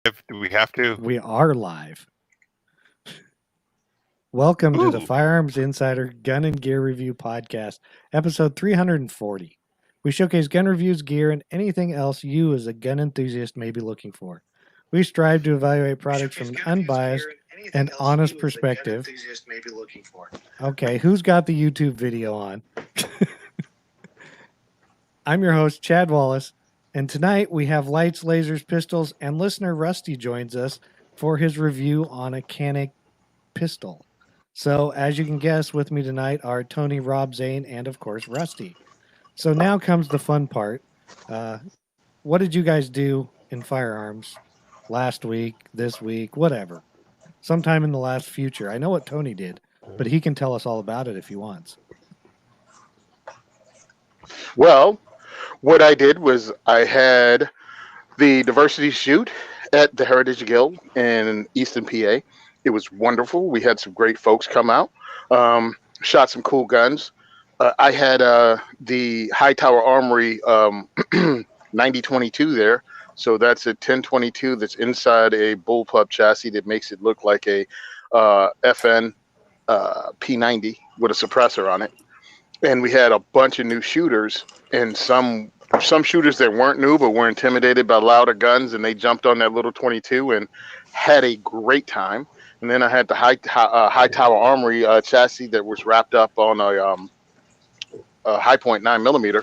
Do we have to? We are live. Welcome to the Firearms Insider Gun and Gear Review Podcast, episode 340. We showcase gun reviews, gear, and anything else you as a gun enthusiast may be looking for. We strive to evaluate products from an unbiased and honest perspective. Okay, who's got the YouTube video on? I'm your host, Chad Wallace, and tonight we have lights, lasers, pistols, and listener Rusty joins us for his review on a Canik pistol. So, as you can guess, with me tonight are Tony, Rob, Zane, and of course, Rusty. So now comes the fun part. What did you guys do in firearms last week, this week, whatever? Sometime in the last future. I know what Tony did, but he can tell us all about it if he wants. Well, what I did was I had the diversity shoot at the Heritage Guild in Easton, PA. It was wonderful. We had some great folks come out, shot some cool guns. I had the High Tower Armory 9022 there. So that's a 1022 that's inside a bullpup chassis that makes it look like a FN P90 with a suppressor on it. And we had a bunch of new shooters and some shooters that weren't new but were intimidated by louder guns, and they jumped on that little 22 and had a great time. And then I had the High Tower Armory chassis that was wrapped up on a High Point 9mm.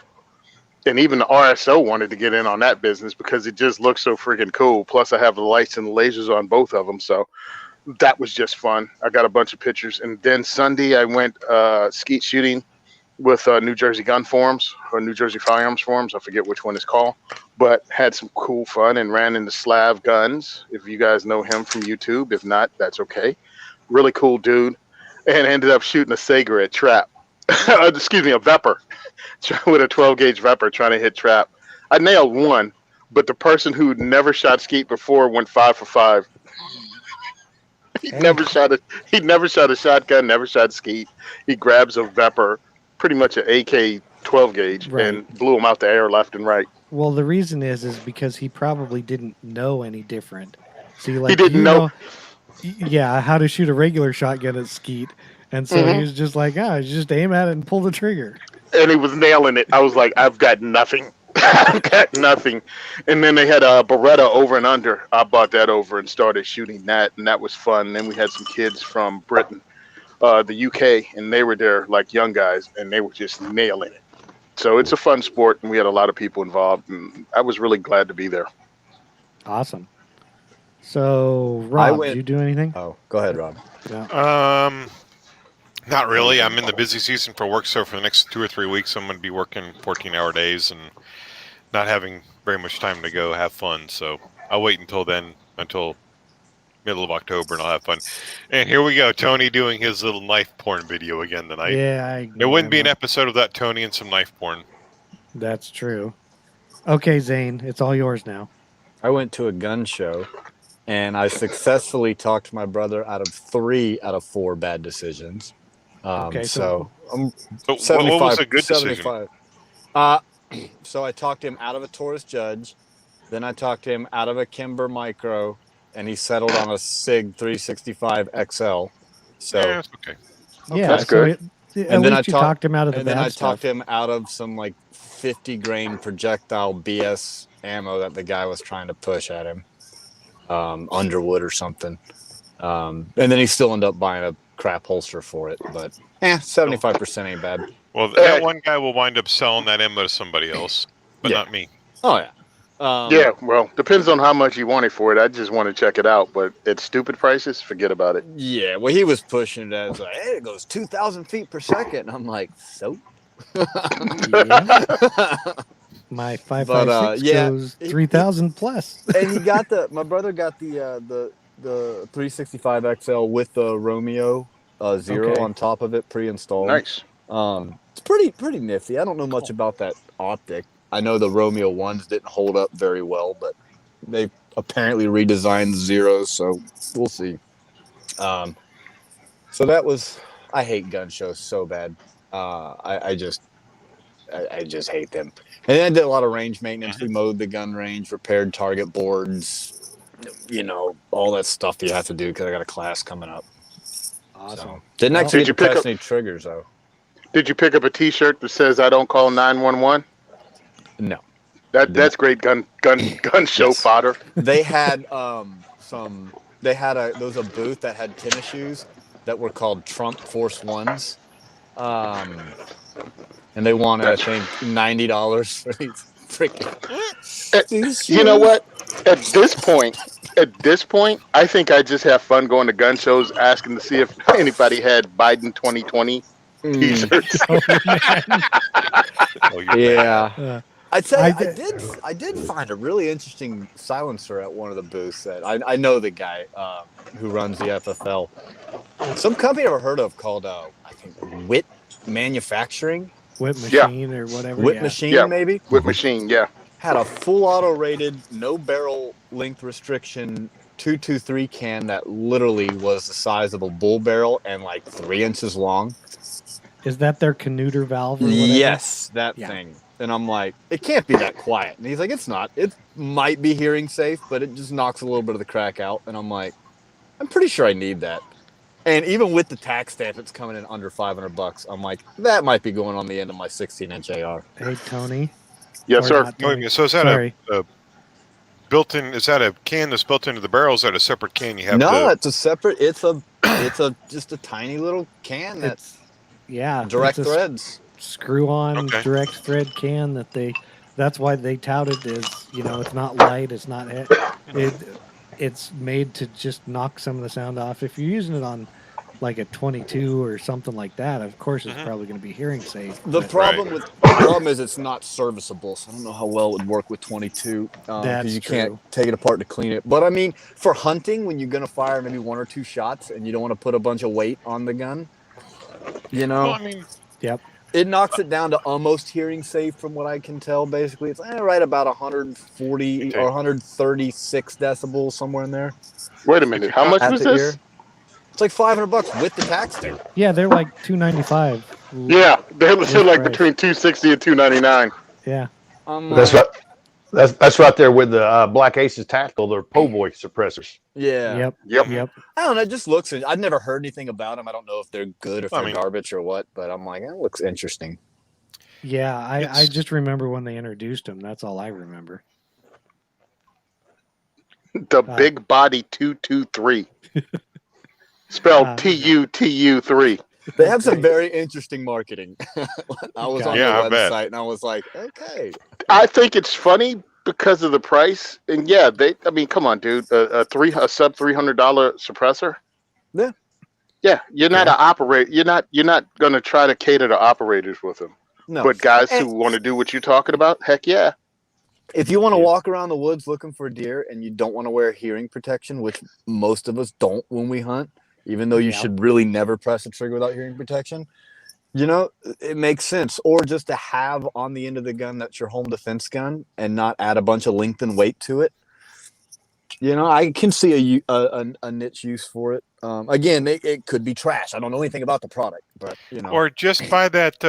And even the RSO wanted to get in on that business because it just looks so freaking cool. Plus, I have the lights and the lasers on both of them. So that was just fun. I got a bunch of pictures. And then Sunday, I went skeet shooting with New Jersey Gun Forums or New Jersey Firearms Forums. I forget which one it's called, but had some cool fun and ran into Slav Guns. If you guys know him from YouTube, if not, that's okay. Really cool dude, and ended up shooting a cigarette trap. Excuse me, a Vepper with a 12 gauge Vepper trying to hit trap. I nailed one, but the person who never shot skeet before went 5 for 5. He never shot a shotgun, never shot skeet. He grabs a Vepper, pretty much an AK 12 gauge, right, and blew him out the air left and right. Well, the reason is because he probably didn't know any different. See, like, he didn't know how to shoot a regular shotgun at skeet. And so he was just like, just aim at it and pull the trigger. And he was nailing it. I was like, I've got nothing. I've got nothing. And then they had a Beretta over and under. I bought that over and started shooting that, and that was fun. And then we had some kids from Britain, the UK, and they were there like young guys, and they were just nailing it. So it's a fun sport, and we had a lot of people involved, and I was really glad to be there. Awesome. So, Rob, did you do anything? Oh, go ahead, Rob. Yeah. Not really. I'm in the busy season for work, so for the next 2 or 3 weeks, I'm going to be working 14-hour days and not having very much time to go have fun. So I'll wait until then, until middle of October, and I'll have fun. And here we go, Tony doing his little knife porn video again tonight. Yeah. There wouldn't be an episode of that, Tony, and some knife porn. That's true. Okay, Zane, it's all yours now. I went to a gun show, and I successfully talked my brother out of 3 out of 4 bad decisions. Okay, so I'm what 75, was a good 75. So I talked him out of a Taurus Judge, then I talked him out of a Kimber Micro, and he settled on a SIG 365 XL. So yeah, that's okay. Yeah, that's good. And then I talked him out of the and bad then I stuff. talked him out of some like 50 grain projectile BS ammo that the guy was trying to push at him, Underwood or something. And then he still ended up buying a crap holster for it, but 75% ain't bad. Well, that one guy will wind up selling that ammo to somebody else, but not me. Oh yeah. Yeah, well, depends on how much you want it for it. I just want to check it out, but at stupid prices, forget about it. Yeah, well, he was pushing it as like, hey, it goes 2,000 feet per second. And I'm like, so? My 5.56 goes 3,000 plus. And he got my brother got the 365 XL with the Romeo Zero on top of it pre-installed. Nice. It's pretty nifty. I don't know much about that optic. I know the Romeo ones didn't hold up very well, but they apparently redesigned the Zeros, so we'll see. So that was. I hate gun shows so bad. I just hate them. And then I did a lot of range maintenance. We mowed the gun range, repaired target boards, you know, all that stuff you have to do because I got a class coming up. Awesome. So, didn't Well, actually Did you get to pick test up- any triggers though. Did you pick up a T-shirt that says "I don't call 911"? No. That's great gun show Yes. fodder. They had there was a booth that had tennis shoes that were called Trump Force Ones. And they wanted, I think, $90 for these freaking You know what? At this point, I think I just have fun going to gun shows, asking to see if anybody had Biden 2020 T-shirts. Oh, man. Oh, you're Yeah. I'd say I I did find a really interesting silencer at one of the booths that I know the guy who runs the FFL. Some company I've ever heard of called I think Wit Manufacturing. Whip machine or whatever. Whip yeah. Machine, Yeah. maybe? With machine, yeah. Had a full auto rated, no barrel length restriction 223 can that literally was the size of a bull barrel and like 3 inches long. Is that their Canuter valve or whatever? Yes, that Yeah. thing. And I'm like, it can't be that quiet. And he's like, it's not. It might be hearing safe, but it just knocks a little bit of the crack out. And I'm like, I'm pretty sure I need that. And even with the tax stamp, it's coming in under $500. I'm like, that might be going on the end of my 16-inch AR. Hey, Tony. Yes, Or sir. not Wait a Tony. minute, so is that Sorry. a built-in? Is that a can that's built into the barrel? Is that a separate can you have? No, to, it's a separate. It's a just a tiny little can that's direct it's a threads. screw-on Okay. direct thread can that's why they touted as, it's not light, it's not it's made to just knock some of the sound off. If you're using it on like a 22 or something like that, of course it's probably going to be hearing safe. The but problem is it's not serviceable, so I don't know how well it would work with 22 That's because you can't true. take it apart to clean it. But I mean, for hunting, when you're gonna fire maybe 1 or 2 shots and you don't want to put a bunch of weight on the gun, well, I mean, Yep. it knocks it down to almost hearing safe from what I can tell. Basically, it's right about 140 or 136 decibels, somewhere in there. Wait a minute. How much At was the this? ear. It's like $500 with the tax stamp. Yeah, they're like $295. Yeah, they're like price. between $260 and $299. Yeah. That's right. That's right there with the Black Aces tactical. They're po' boy suppressors. Yeah. Yep. I don't know. It just looks. I've never heard anything about them. I don't know if they're good or if I they're mean- garbage or what. But I'm like, it looks interesting. Yeah, I It's- just remember when they introduced them. That's all I remember. The big body 223. Spelled TUTU3. They have some very interesting marketing. I was on Yeah, I their bet. website and I was like, okay. I think it's funny because of the price. And yeah, I mean, come on, dude. A sub $300 suppressor. Yeah. Yeah, you're not an operator. You're not going to try to cater to operators with them. No. But guys who want to do what you're talking about, heck yeah. If you want to walk around the woods looking for deer and you don't want to wear hearing protection, which most of us don't when we hunt, even though you should really never press a trigger without hearing protection, it makes sense. Or just to have on the end of the gun that's your home defense gun and not add a bunch of length and weight to it. I can see a niche use for it. Again, it could be trash. I don't know anything about the product, but or just buy that,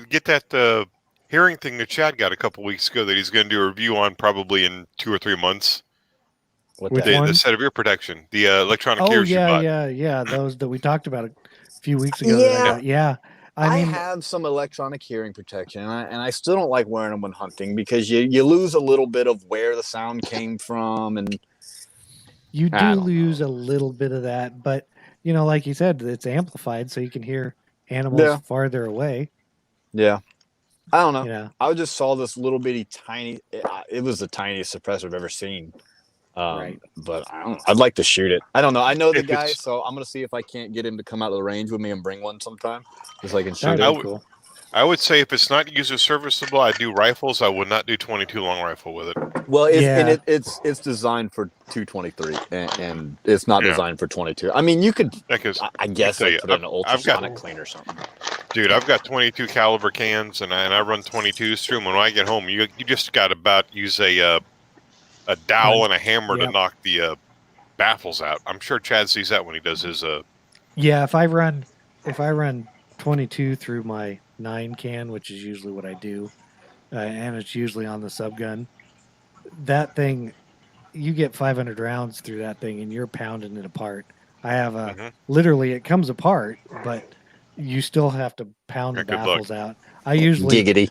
get that hearing thing that Chad got a couple weeks ago that he's going to do a review on probably in 2 or 3 months. What Which the- one? The set of ear protection, the electronic Oh ears you bought. yeah. Those that we talked about a few weeks ago. Yeah. I mean, have some electronic hearing protection, and I still don't like wearing them when hunting because you lose a little bit of where the sound came from, and you I do don't lose a little bit of that, but like you said, it's amplified, so you can hear animals farther away. yeah, I don't know. Yeah. I just saw this little bitty tiny. It was the tiniest suppressor I've ever seen. Right. But I don't know. I'd like to shoot it. I don't know. I know the If guy, it's- so I'm gonna see if I can't get him to come out of the range with me and bring one sometime, just so I can shoot That'd it. I be would- cool. I would say if it's not user serviceable, I do rifles. I would not do 22 long rifle with it. Well, Yeah. it's designed for 223, and it's not Yeah. designed for 22. I mean, you could, Because, I guess, tell like, you, put it in an I've got- ultrasonic clean or something. dude, I've got 22 caliber cans, and I run 22s through them. When I get home, you just got about use a dowel and a hammer to Yep. knock the baffles out. I'm sure Chad sees that when he does his. Yeah, if I run 22 through my 9 can, which is usually what I do, and it's usually on the subgun, that thing, you get 500 rounds through that thing, and you're pounding it apart. I have a Mhm. literally it comes apart, but you still have to pound Yeah, the good luck. baffles out. I usually Giggity.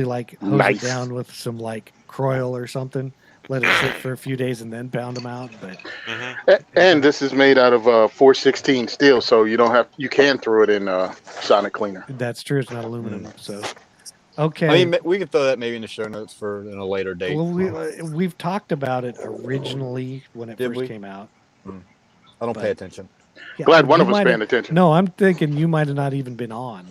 like hose Nice. it down with some like Croil or something, let it sit for a few days, and then pound them out. But And this is made out of 416 steel, so you can throw it in sonic cleaner. that's true. It's not aluminum, so okay. I mean, we could throw that maybe in the show notes for in a later date. Well, we've talked about it originally when it Did first we? came out. I don't but- pay attention. Yeah, Glad one you of us might paying have- attention. No, I'm thinking you might have not even been on.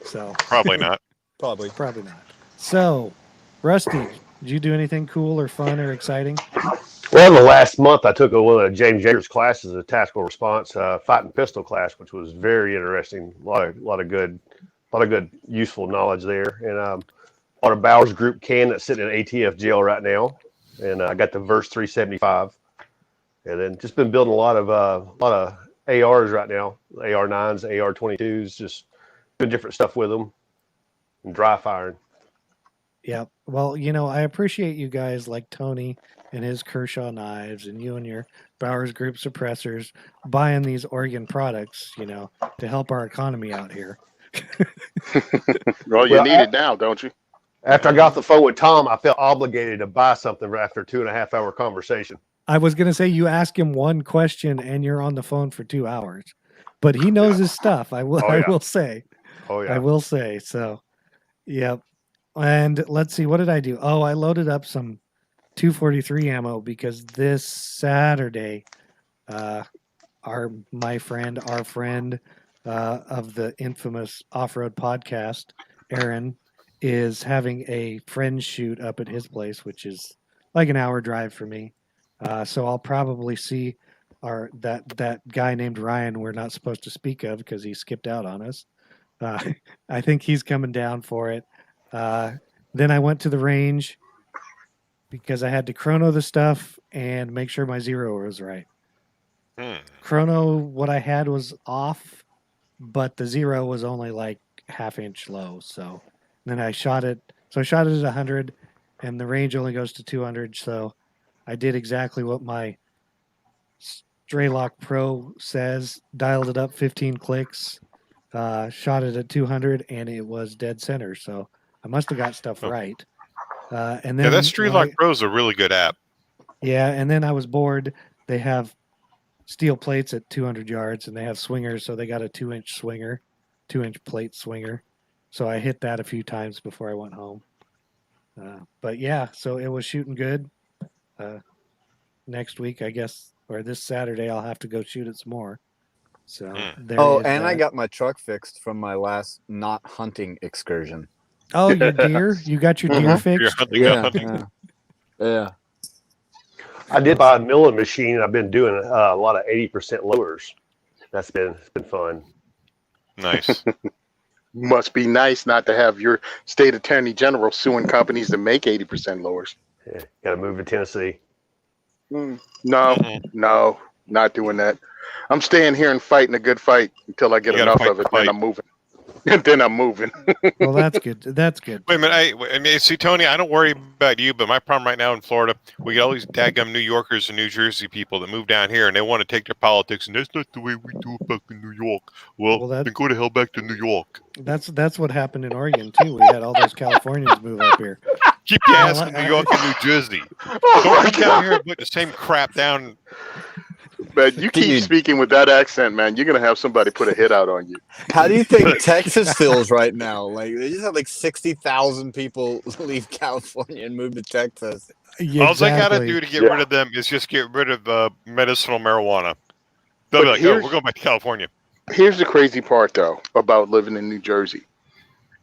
So Probably not. Probably. probably not. So, Rusty, did you do anything cool or fun or exciting? Well, the last month I took one of James Yeager's classes, a tactical response fighting pistol class, which was very interesting. A lot of good useful knowledge there. And on a Bowers Group can that's sitting in ATF jail right now, and I got the Verse 375, and then just been building a lot of ARs right now, AR9s, AR22s, just doing different stuff with them and dry firing. Yeah. Well, I appreciate you guys like Tony and his Kershaw knives and you and your Bowers Group suppressors buying these Oregon products, to help our economy out here. Well, you Well, need it now, don't you? After I got off the phone with Tom, I felt obligated to buy something after a 2.5-hour conversation. I was going to say you ask him one question and you're on the phone for 2 hours, but he knows his stuff. I will. Oh, yeah. I will say. Oh yeah. I will say. So, yep. And let's see. What did I do? Oh, I loaded up some 243 ammo because this Saturday, our friend of the infamous off-road podcast, Aaron, is having a friend shoot up at his place, which is like an hour drive for me. So I'll probably see that guy named Ryan we're not supposed to speak of because he skipped out on us. I think he's coming down for it. Then I went to the range because I had to chrono the stuff and make sure my zero was right. Chrono, what I had was off, but the zero was only like half-inch low. So then I shot it. So I shot it at 100, and the range only goes to 200. So I did exactly what my Straylock Pro says. Dialed it up 15 clicks, shot it at 200, and it was dead center. So I must have got stuff right. And then that Streetlock Pro is a really good app. Yeah, and then I was bored. They have steel plates at 200 yards, and they have swingers, so they got a 2-inch swinger, 2-inch plate swinger. So I hit that a few times before I went home. But yeah, so it was shooting good. Next week, I guess, or this Saturday, I'll have to go shoot it some more. So there Oh, is and I that. got my truck fixed from my last not hunting excursion. Oh, your deer? You got your deer fixed? You're hunting. Yeah. I did buy a milling machine. I've been doing a lot of 80% lowers. It's been fun. Nice. Must be nice not to have your state attorney general suing companies that make 80% lowers. Yeah, got to move to Tennessee. No, Mhm. no, not doing that. I'm staying here and fighting a good fight until I get You gotta enough fight of it. the Then fight. I'm moving. And then I'm moving. Well, that's good. That's good. Wait a minute. I mean, see, Tony, I don't worry about you, but my problem right now in Florida, we get all these daggum New Yorkers and New Jersey people that move down here, and they want to take their politics, and that's not the way we do it back in New York. Well, Well, then go to hell back to New York. That's what happened in Oregon too. We had all those Californians move up here. Keep your ass in New York and New Jersey. Oh Don't my come down here God. and put the same crap down. Man, you keep Dude. speaking with that accent, man. You're gonna have somebody put a hit out on you. How do you think Texas feels right now? Like they just had like 60,000 people leave California and move to Texas. Yeah, All I got to exactly. do to get Yeah. rid of them is just get rid of medicinal marijuana. They'll be But like, oh, here's- we're going back to California. Here's the crazy part, though, about living in New Jersey.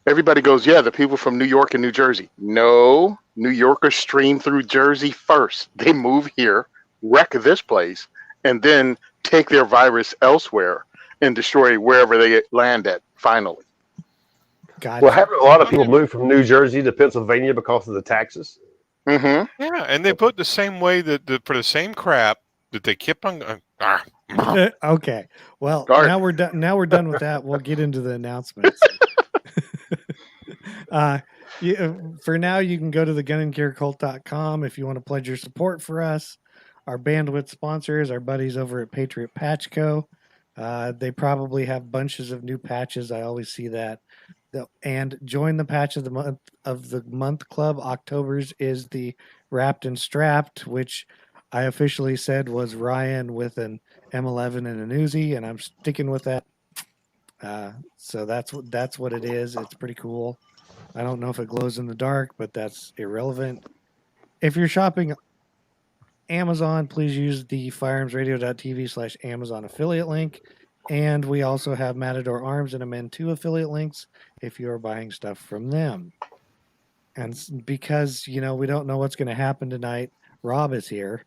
Everybody goes, yeah, the people from New York and New Jersey. No, New Yorkers stream through Jersey first. They move here, wreck this place, and then take their virus elsewhere and destroy wherever they land at, finally. God, Well, haven't a lot of people moved from New Jersey to Pennsylvania because of the taxes? Mm-hmm. Yeah, and they put the same way that for the same crap that they keep on. okay. Well, All right. now we're done. Now we're done with that. We'll get into the announcements. For now, you can go to thegunandgearcult.com if you want to pledge your support for us. Our bandwidth sponsors, our buddies over at Patriot Patch Co. They probably have bunches of new patches. I always see that. And join the patch of the month club. October's is the Wrapped and Strapped, which I officially said was Ryan with an M11 and an Uzi, and I'm sticking with that. So that's what it is. It's pretty cool. I don't know if it glows in the dark, but that's irrelevant. If you're shopping Amazon, please use the firearmsradio.tv/Amazon affiliate link. And we also have Matador Arms and Amend 2 affiliate links if you are buying stuff from them. And because, we don't know what's going to happen tonight, Rob is here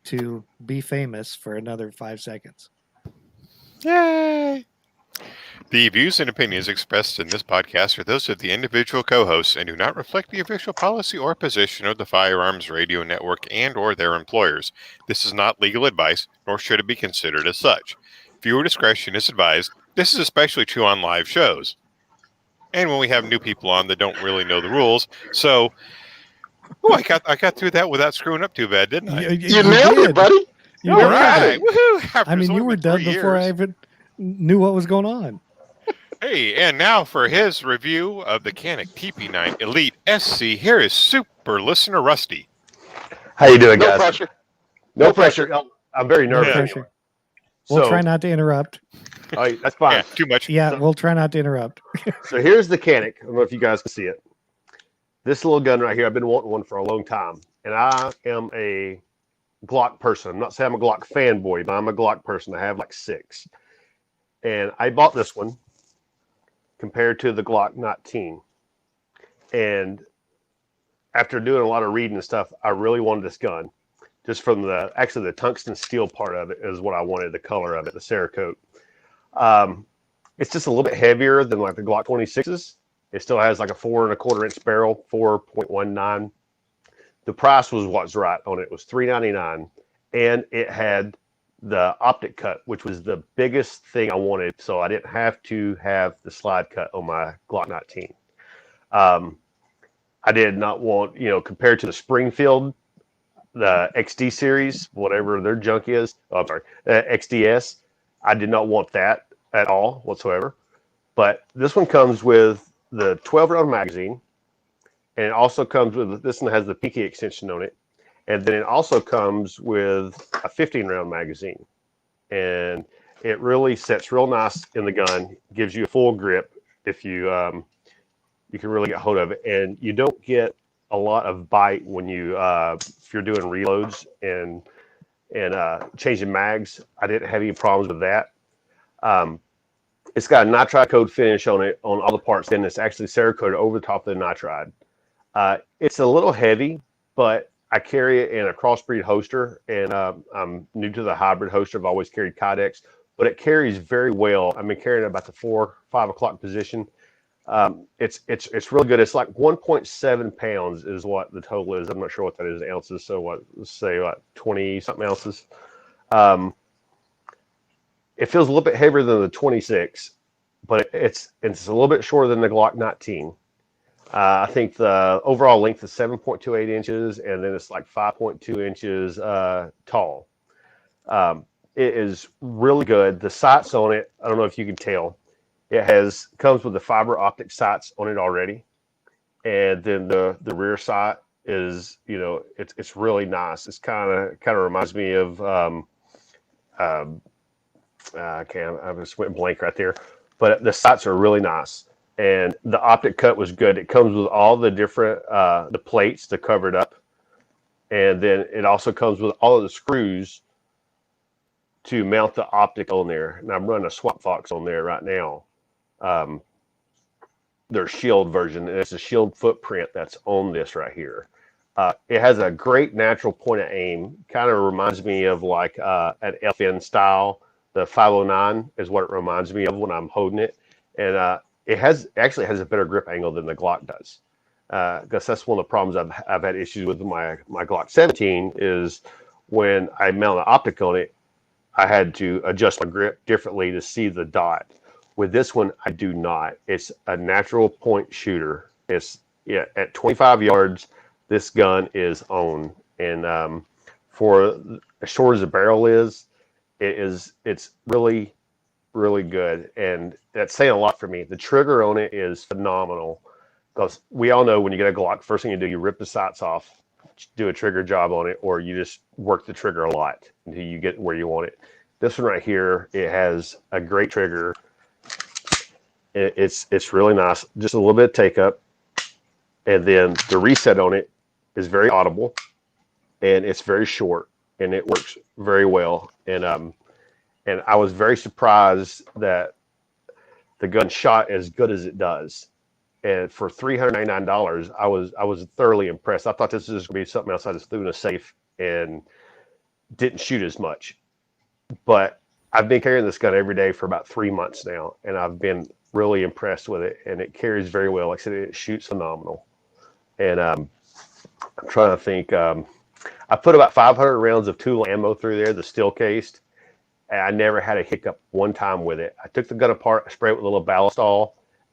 to be famous for another 5 seconds. Yay! The views and opinions expressed in this podcast are those of the individual co-hosts and do not reflect the official policy or position of the Firearms Radio Network and or their employers. This is not legal advice, nor should it be considered as such. Viewer discretion is advised. This is especially true on live shows. And when we have new people on that don't really know the rules. So, I got through that without screwing up too bad, didn't I? You nailed it, buddy. You All nailed right. it. Woohoo! You were done before I even knew what was going on. Hey, and now for his review of the Canik TP9 Elite SC, here is super listener Rusty. How you doing, No guys? pressure. No pressure. I'm very nervous. No pressure. We'll try not to interrupt. All right, that's fine. Yeah, too much. Yeah, we'll try not to interrupt. So here's the Canik. I don't know if you guys can see it. This little gun right here, I've been wanting one for a long time. And I am a Glock person. I'm not saying I'm a Glock fanboy, but I'm a Glock person. I have like 6. And I bought this one compared to the Glock 19. And after doing a lot of reading and stuff, I really wanted this gun. Just from the tungsten steel part of it is what I wanted, the color of it, the Cerakote. It's just a little bit heavier than like the Glock 26s. It still has like a 4 1/4 inch barrel, 4.19. The price was what's right on it. It was $399, and it had the optic cut, which was the biggest thing I wanted. So I didn't have to have the slide cut on my Glock 19. I did not want, compared to the Springfield, the XD series, whatever their junk is. Oh, I'm sorry, XDS. I did not want that at all whatsoever. But this one comes with the 12-round magazine, and it also comes with, this one has the PK extension on it, and then it also comes with a 15-round magazine. And it really sets real nice in the gun, gives you a full grip if you can really get hold of it, and you don't get a lot of bite when you if you're doing reloads and changing mags. I didn't have any problems with that. It's got a nitride coat finish on it on all the parts, and it's actually Cerakoted over the top of the nitride. It's a little heavy, but I carry it in a crossbreed holster, and I'm new to the hybrid holster. I've always carried Kydex, but it carries very well. I've been carrying it about the 4, 5 o'clock position. It's really good. It's like 1.7 pounds is what the total is. I'm not sure what that is in ounces. So let's say 20 something ounces. It feels a little bit heavier than the 26, but it's a little bit shorter than the Glock 19. I think the overall length is 7.28 inches, and then it's like 5.2 inches tall. It is really good. The sights on it, I don't know if you can tell. It comes with the fiber optic sights on it already, and then the rear sight is, it's really nice. It's kind of reminds me of I just went blank right there, but the sights are really nice, and the optic cut was good. It comes with all the different the plates to cover it up, and then it also comes with all of the screws to mount the optic on there. And I'm running a Swap Fox on there right now. Their Shield version, and it's a Shield footprint that's on this right here. It has a great natural point of aim. Kind of reminds me of like an FN style. The 509 is what it reminds me of when I'm holding it, and it actually has a better grip angle than the Glock does. Because that's one of the problems I've had issues with my Glock 17 is when I mount an optic on it, I had to adjust my grip differently to see the dot. With this one, I do not. It's a natural point shooter. It's Yeah, at 25 yards, this gun is on, and for as short as the barrel is, it's really really good, and that's saying a lot for me. The trigger on it is phenomenal because we all know when you get a Glock, first thing you do, you rip the sights off, do a trigger job on it, or you just work the trigger a lot until you get where you want it. This one right here, it has a great trigger. It's really nice. Just a little bit of take up, and then the reset on it is very audible, and it's very short, and it works very well. And I was very surprised that the gun shot as good as it does. And for $399, I was thoroughly impressed. I thought this was going to be something else I just threw in a safe and didn't shoot as much. But I've been carrying this gun every day for about 3 months now, and I've been really impressed with it. And it carries very well. Like I said, it shoots phenomenal. And I'm trying to think. I put about 500 rounds of tool ammo through there, the steel cased. And I never had a hiccup one time with it. I took the gun apart, I sprayed it with a little ballistol,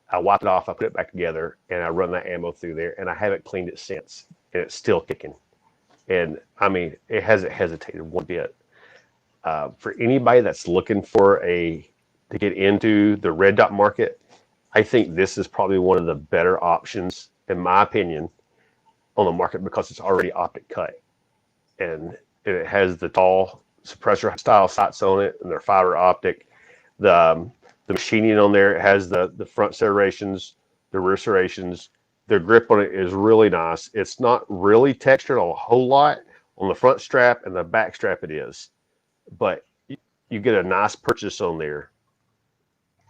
I wiped it off, I put it back together, and I run that ammo through there, and I haven't cleaned it since, and it's still kicking. And I mean, it hasn't hesitated one bit. For anybody that's looking to get into the red dot market, I think this is probably one of the better options, in my opinion, on the market because it's already optic cut, and it has the tall suppressor style sights on it, and they're fiber optic. The machining on there, it has the front serrations, the rear serrations. The grip on it is really nice. It's not really textured a whole lot on the front strap, and the back strap it is, but you get a nice purchase on there,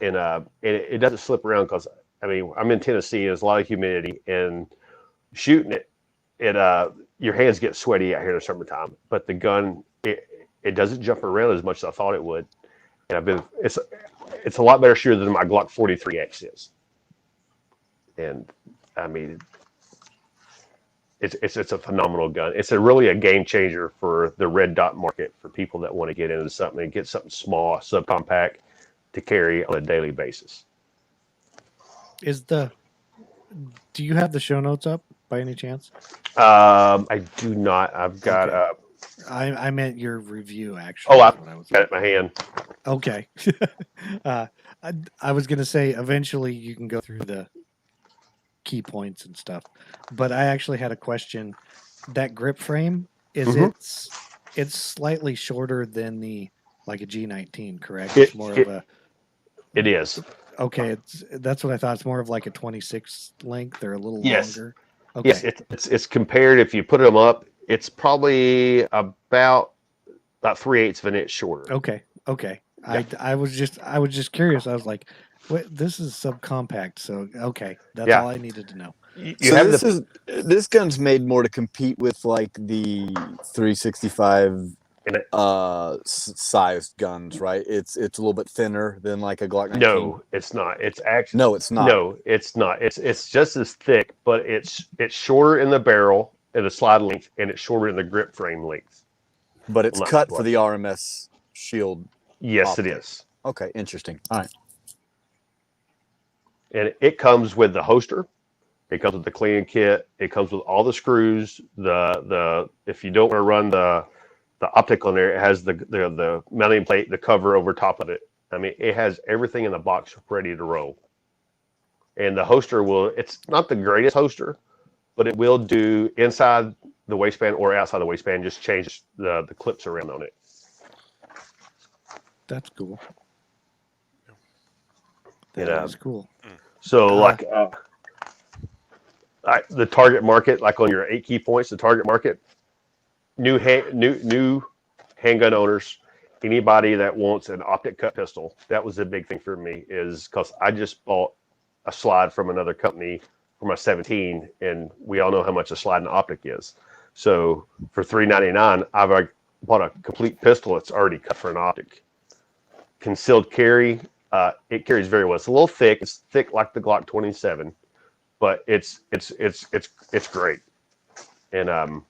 and it doesn't slip around because I mean I'm in Tennessee and there's a lot of humidity, and shooting it your hands get sweaty out here in the summertime, but the gun it doesn't jump around as much as I thought it would. And it's a lot better shooter than my Glock 43X is. And I mean, it's a phenomenal gun. It's really a game changer for the red dot market for people that want to get into something and get something small, subcompact to carry on a daily basis. Do you have the show notes up by any chance? I do not. I've got Okay. I meant your review, actually. Oh, I've got it in my hand. Okay. I was going to say eventually you can go through the key points and stuff, but I actually had a question. That grip frame, it's slightly shorter than like a G19, correct? It's more of a... It is. Okay, that's what I thought. It's more of like a 26 length or a little longer. Okay. Yes, it's compared. If you put them up, it's probably about 3/8 of an inch shorter. Okay. Yeah. I was just curious. I was like, "What? This is subcompact." So okay, that's all I needed to know. This gun's made more to compete with like the 365 sized guns, right? It's a little bit thinner than like a Glock 19. No, it's not. It's actually it's not. No, it's not. It's just as thick, but it's shorter in the barrel and the slide length, and it's shorter in the grip frame length. But it's cut for the RMS shield. Yes, optic. It is. Okay, interesting. All right. And it comes with the holster. It comes with the cleaning kit. It comes with all the screws. The if you don't want to run the optic on there, it has the mounting plate, the cover over top of it. I mean, it has everything in the box ready to roll. And the holster it's not the greatest holster, but it will do inside the waistband or outside the waistband, just change the clips around on it. That's cool. That's cool. So the target market, like on your 8 key points, the target market, new handgun owners, anybody that wants an optic cut pistol, that was a big thing for me, is because I just bought a slide from another company for my 17, and we all know how much a slide and optic is. So for $399, I've bought a complete pistol that's already cut for an optic. Concealed carry, it carries very well. It's a little thick. It's thick like the Glock 27, but it's great. And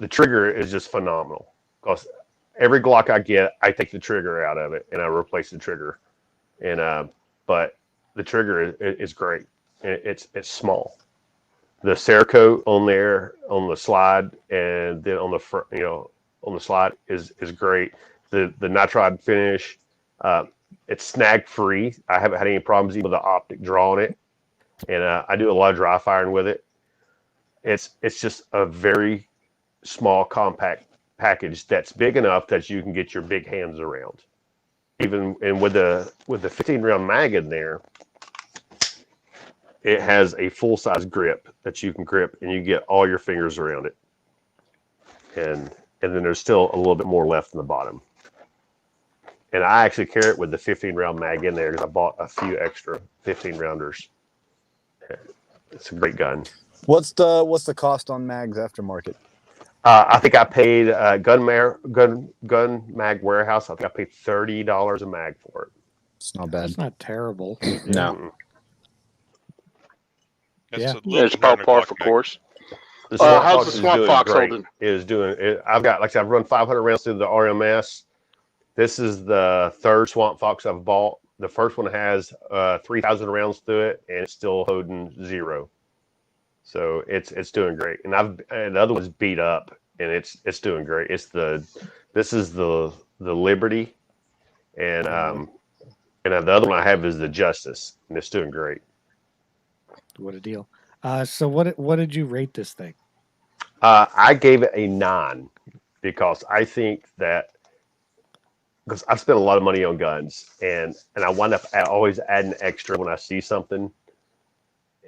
the trigger is just phenomenal because every Glock I get, I take the trigger out of it and I replace the trigger. And but the trigger is great. It's small, the Cerakote on there on the slide, and then on the front, on the slide is great. The nitride finish, it's snag free. I haven't had any problems even with the optic drawing it, and I do a lot of dry firing with it. It's just a very small, compact package that's big enough that you can get your big hands around. Even and with the 15 round mag in there, it has a full size grip that you can grip, and you get all your fingers around it. And then there's still a little bit more left in the bottom. And I actually carry it with the 15 round mag in there because I bought a few extra 15 rounders. It's a great gun. What's the cost on mags aftermarket? I think I paid Gun Mag Warehouse. I think I paid $30 a mag for it. It's not bad. That's not terrible. No. It's about par for course. The Swamp how's Fox the is Swamp doing Fox great. holding? Is doing it. I've got, like I said, I've run 500 rounds through the RMS. This is the third Swamp Fox I've bought. The first one has 3,000 rounds through it, and it's still holding 0. So it's doing great. And the other one's beat up, and it's doing great. This is the Liberty, and the other one I have is the Justice, and it's doing great. What a deal. So what did you rate this thing? I gave it a 9 because I think that because I've spent a lot of money on guns, and I wind up always adding extra when I see something,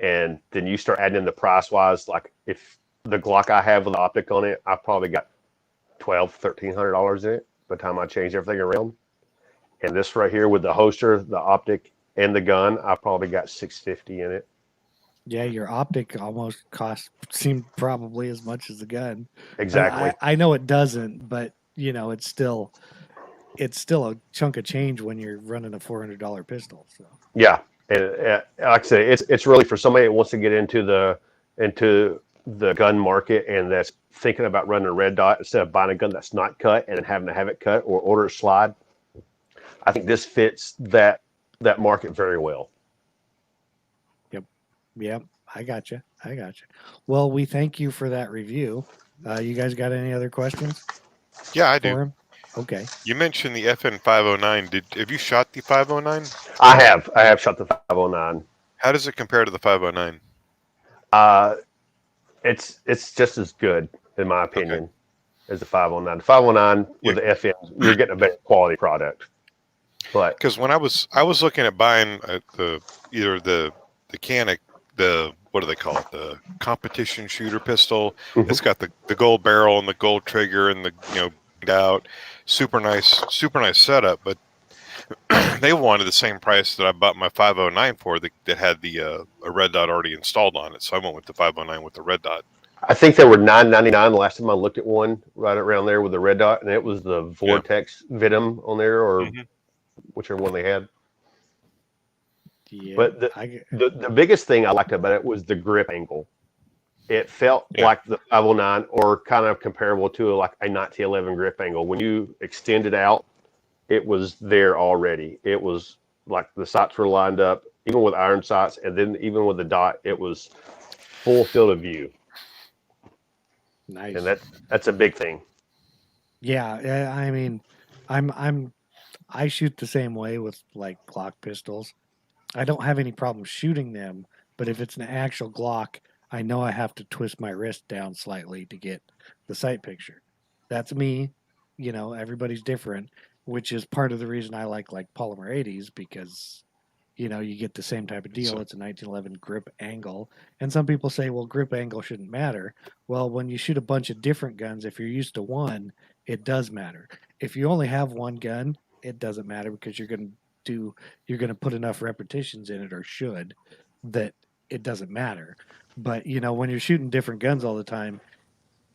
and then you start adding in the price wise. Like if the Glock I have with the optic on it, I probably got $1,300 in it by the time I change everything around. And this right here with the holster, the optic, and the gun, I probably got $650 in it. Yeah, your optic almost seemed probably as much as the gun. Exactly. I know it doesn't, but it's still a chunk of change when you're running a $400 pistol. So yeah, and like I say, it's really for somebody that wants to get into the gun market and that's thinking about running a red dot instead of buying a gun that's not cut and having to have it cut or order a slide. I think this fits that market very well. Yep, I got you. Well, we thank you for that review. You guys got any other questions? Yeah, I for do. him? Okay. You mentioned the FN 509. Have you shot the 509? I have shot the 509. How does it compare to the 509? It's just as good in my opinion as the 509. The 509 with the FN, you're getting a better quality product. But because when I was looking at buying either the Canik, what do they call it? The competition shooter pistol. Mm-hmm. It's got the gold barrel and the gold trigger and the out. Super nice setup. But they wanted the same price that I bought my 509 for that had a red dot already installed on it. So I went with the 509 with the red dot. I think they were $9.99 the last time I looked at one right around there with the red dot, and it was the Vortex Venom on there or whichever one they had. Yeah, but the biggest thing I liked about it was the grip angle. It felt like the 509 or kind of comparable to like a 1911 grip angle. When you extend it out, it was there already. It was like the sights were lined up, even with iron sights, and then even with the dot, it was full field of view. Nice. And that's a big thing. Yeah, I mean, I shoot the same way with like Glock pistols. I don't have any problem shooting them, but if it's an actual Glock, I know I have to twist my wrist down slightly to get the sight picture. That's me. Everybody's different, which is part of the reason I like polymer 80s because, you get the same type of deal. It's a 1911 grip angle. And some people say, well, grip angle shouldn't matter. Well, when you shoot a bunch of different guns, if you're used to one, it does matter. If you only have one gun, it doesn't matter because you're going to put enough repetitions in it or should that it doesn't matter. But, when you're shooting different guns all the time,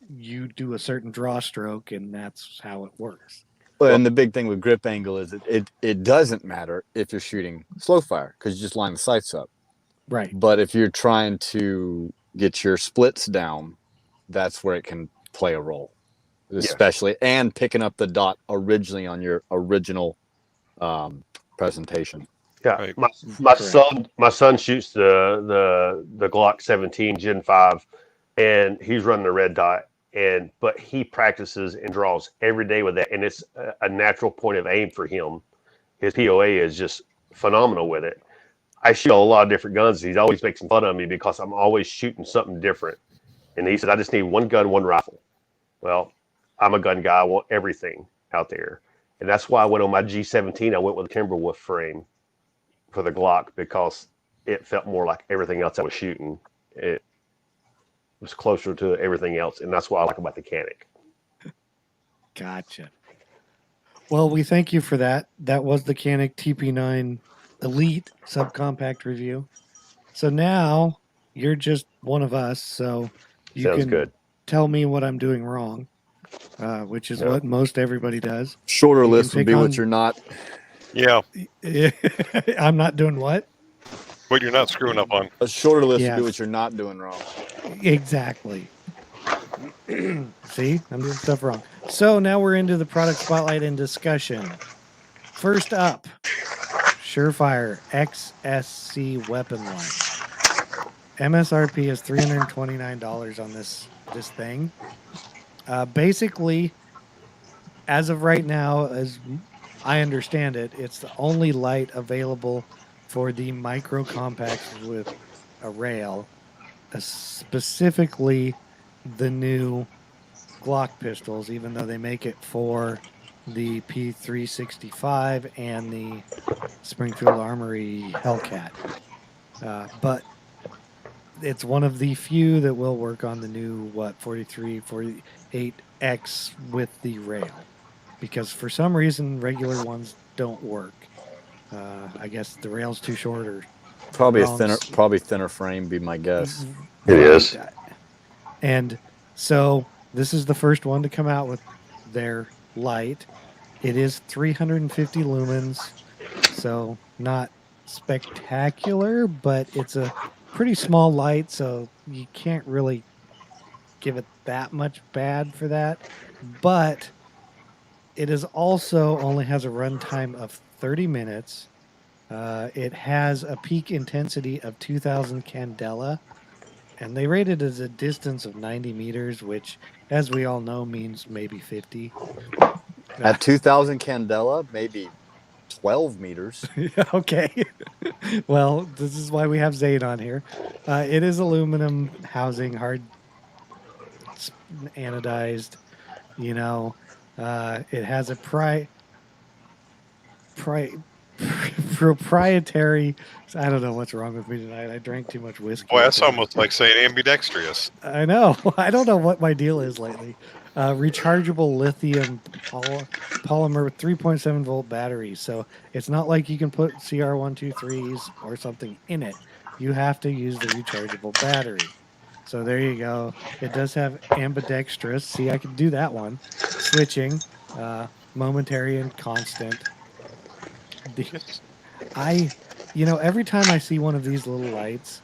you do a certain draw stroke and that's how it works. Well, and the big thing with grip angle is it doesn't matter if you're shooting slow fire because you just line the sights up. Right. But if you're trying to get your splits down, that's where it can play a role, especially and picking up the dot originally on your original presentation. Yeah, Right. my son shoots the Glock 17 Gen 5, and he's running the red dot. But he practices and draws every day with that, and it's a natural point of aim for him. His POA is just phenomenal with it. I shoot a lot of different guns. He's always making fun of me because I'm always shooting something different. And he says, I just need one gun, one rifle. Well, I'm a gun guy. I want everything out there. And that's why I went on my G17. I went with a Timberwolf frame for the Glock because it felt more like everything else I was shooting. It was closer to everything else. And that's what I like about the Canik. Gotcha. Well, we thank you for that. That was the Canik TP9 Elite subcompact review. So now you're just one of us. So you Sounds can good. tell me what I'm doing wrong, which is what most everybody does. Shorter You list can would pick be on- what you're not. Yeah. I'm not doing what? What you're not screwing up on. A shorter list would Yes. be what you're not doing wrong. Exactly. See, I'm doing stuff wrong. So now we're into the product spotlight and discussion. First up, Surefire XSC weapon line. MSRP is $329 on this thing. Basically, as of right now, as I understand it, it's the only light available for the micro compacts with a rail, specifically the new Glock pistols, even though they make it for the P365 and the Springfield Armory Hellcat. But it's one of the few that will work on the new 4348X with the rail, because for some reason regular ones don't work. I guess the rail's too short, or Probably wrong thinner frame, be my guess. It is. And so this is the first one to come out with their light. It is 350 lumens, so not spectacular, but it's a pretty small light, so you can't really give it that much bad for that. But it is also only has a runtime of 30 minutes. It has a peak intensity of 2,000 candela, and they rate it as a distance of 90 meters, which, as we all know, means maybe 50. At 2,000 candela, maybe 12 meters. Okay. Well, this is why we have Zayd on here. It is aluminum housing, hard anodized. You know, it has a proprietary. I don't know what's wrong with me tonight. I drank too much whiskey. Boy, that's almost like saying ambidextrous. I know. I don't know what my deal is lately. Rechargeable lithium polymer with 3.7 volt battery. So it's not like you can put CR123s or something in it. You have to use the rechargeable battery. So there you go. It does have ambidextrous. See, I can do that one. Switching, momentary and constant. Every time I see one of these little lights,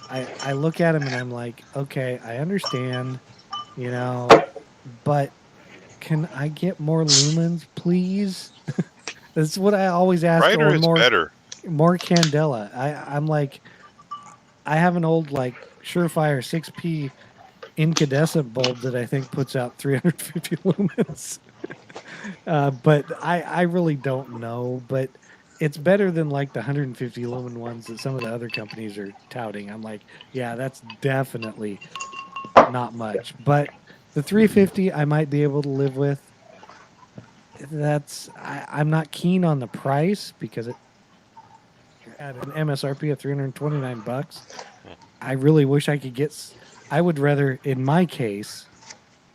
I look at them and I'm like, okay, I understand, but can I get more lumens, please? That's what I always ask. Brighter is better. More candela. I'm like, I have an old Surefire 6P incandescent bulb that I think puts out 350 lumens. But I really don't know, but it's better than the 150 lumen ones that some of the other companies are touting. I'm like, yeah, that's definitely not much, but the 350 I might be able to live with. I'm not keen on the price because it at an MSRP of $329. I really wish I could I would rather, in my case,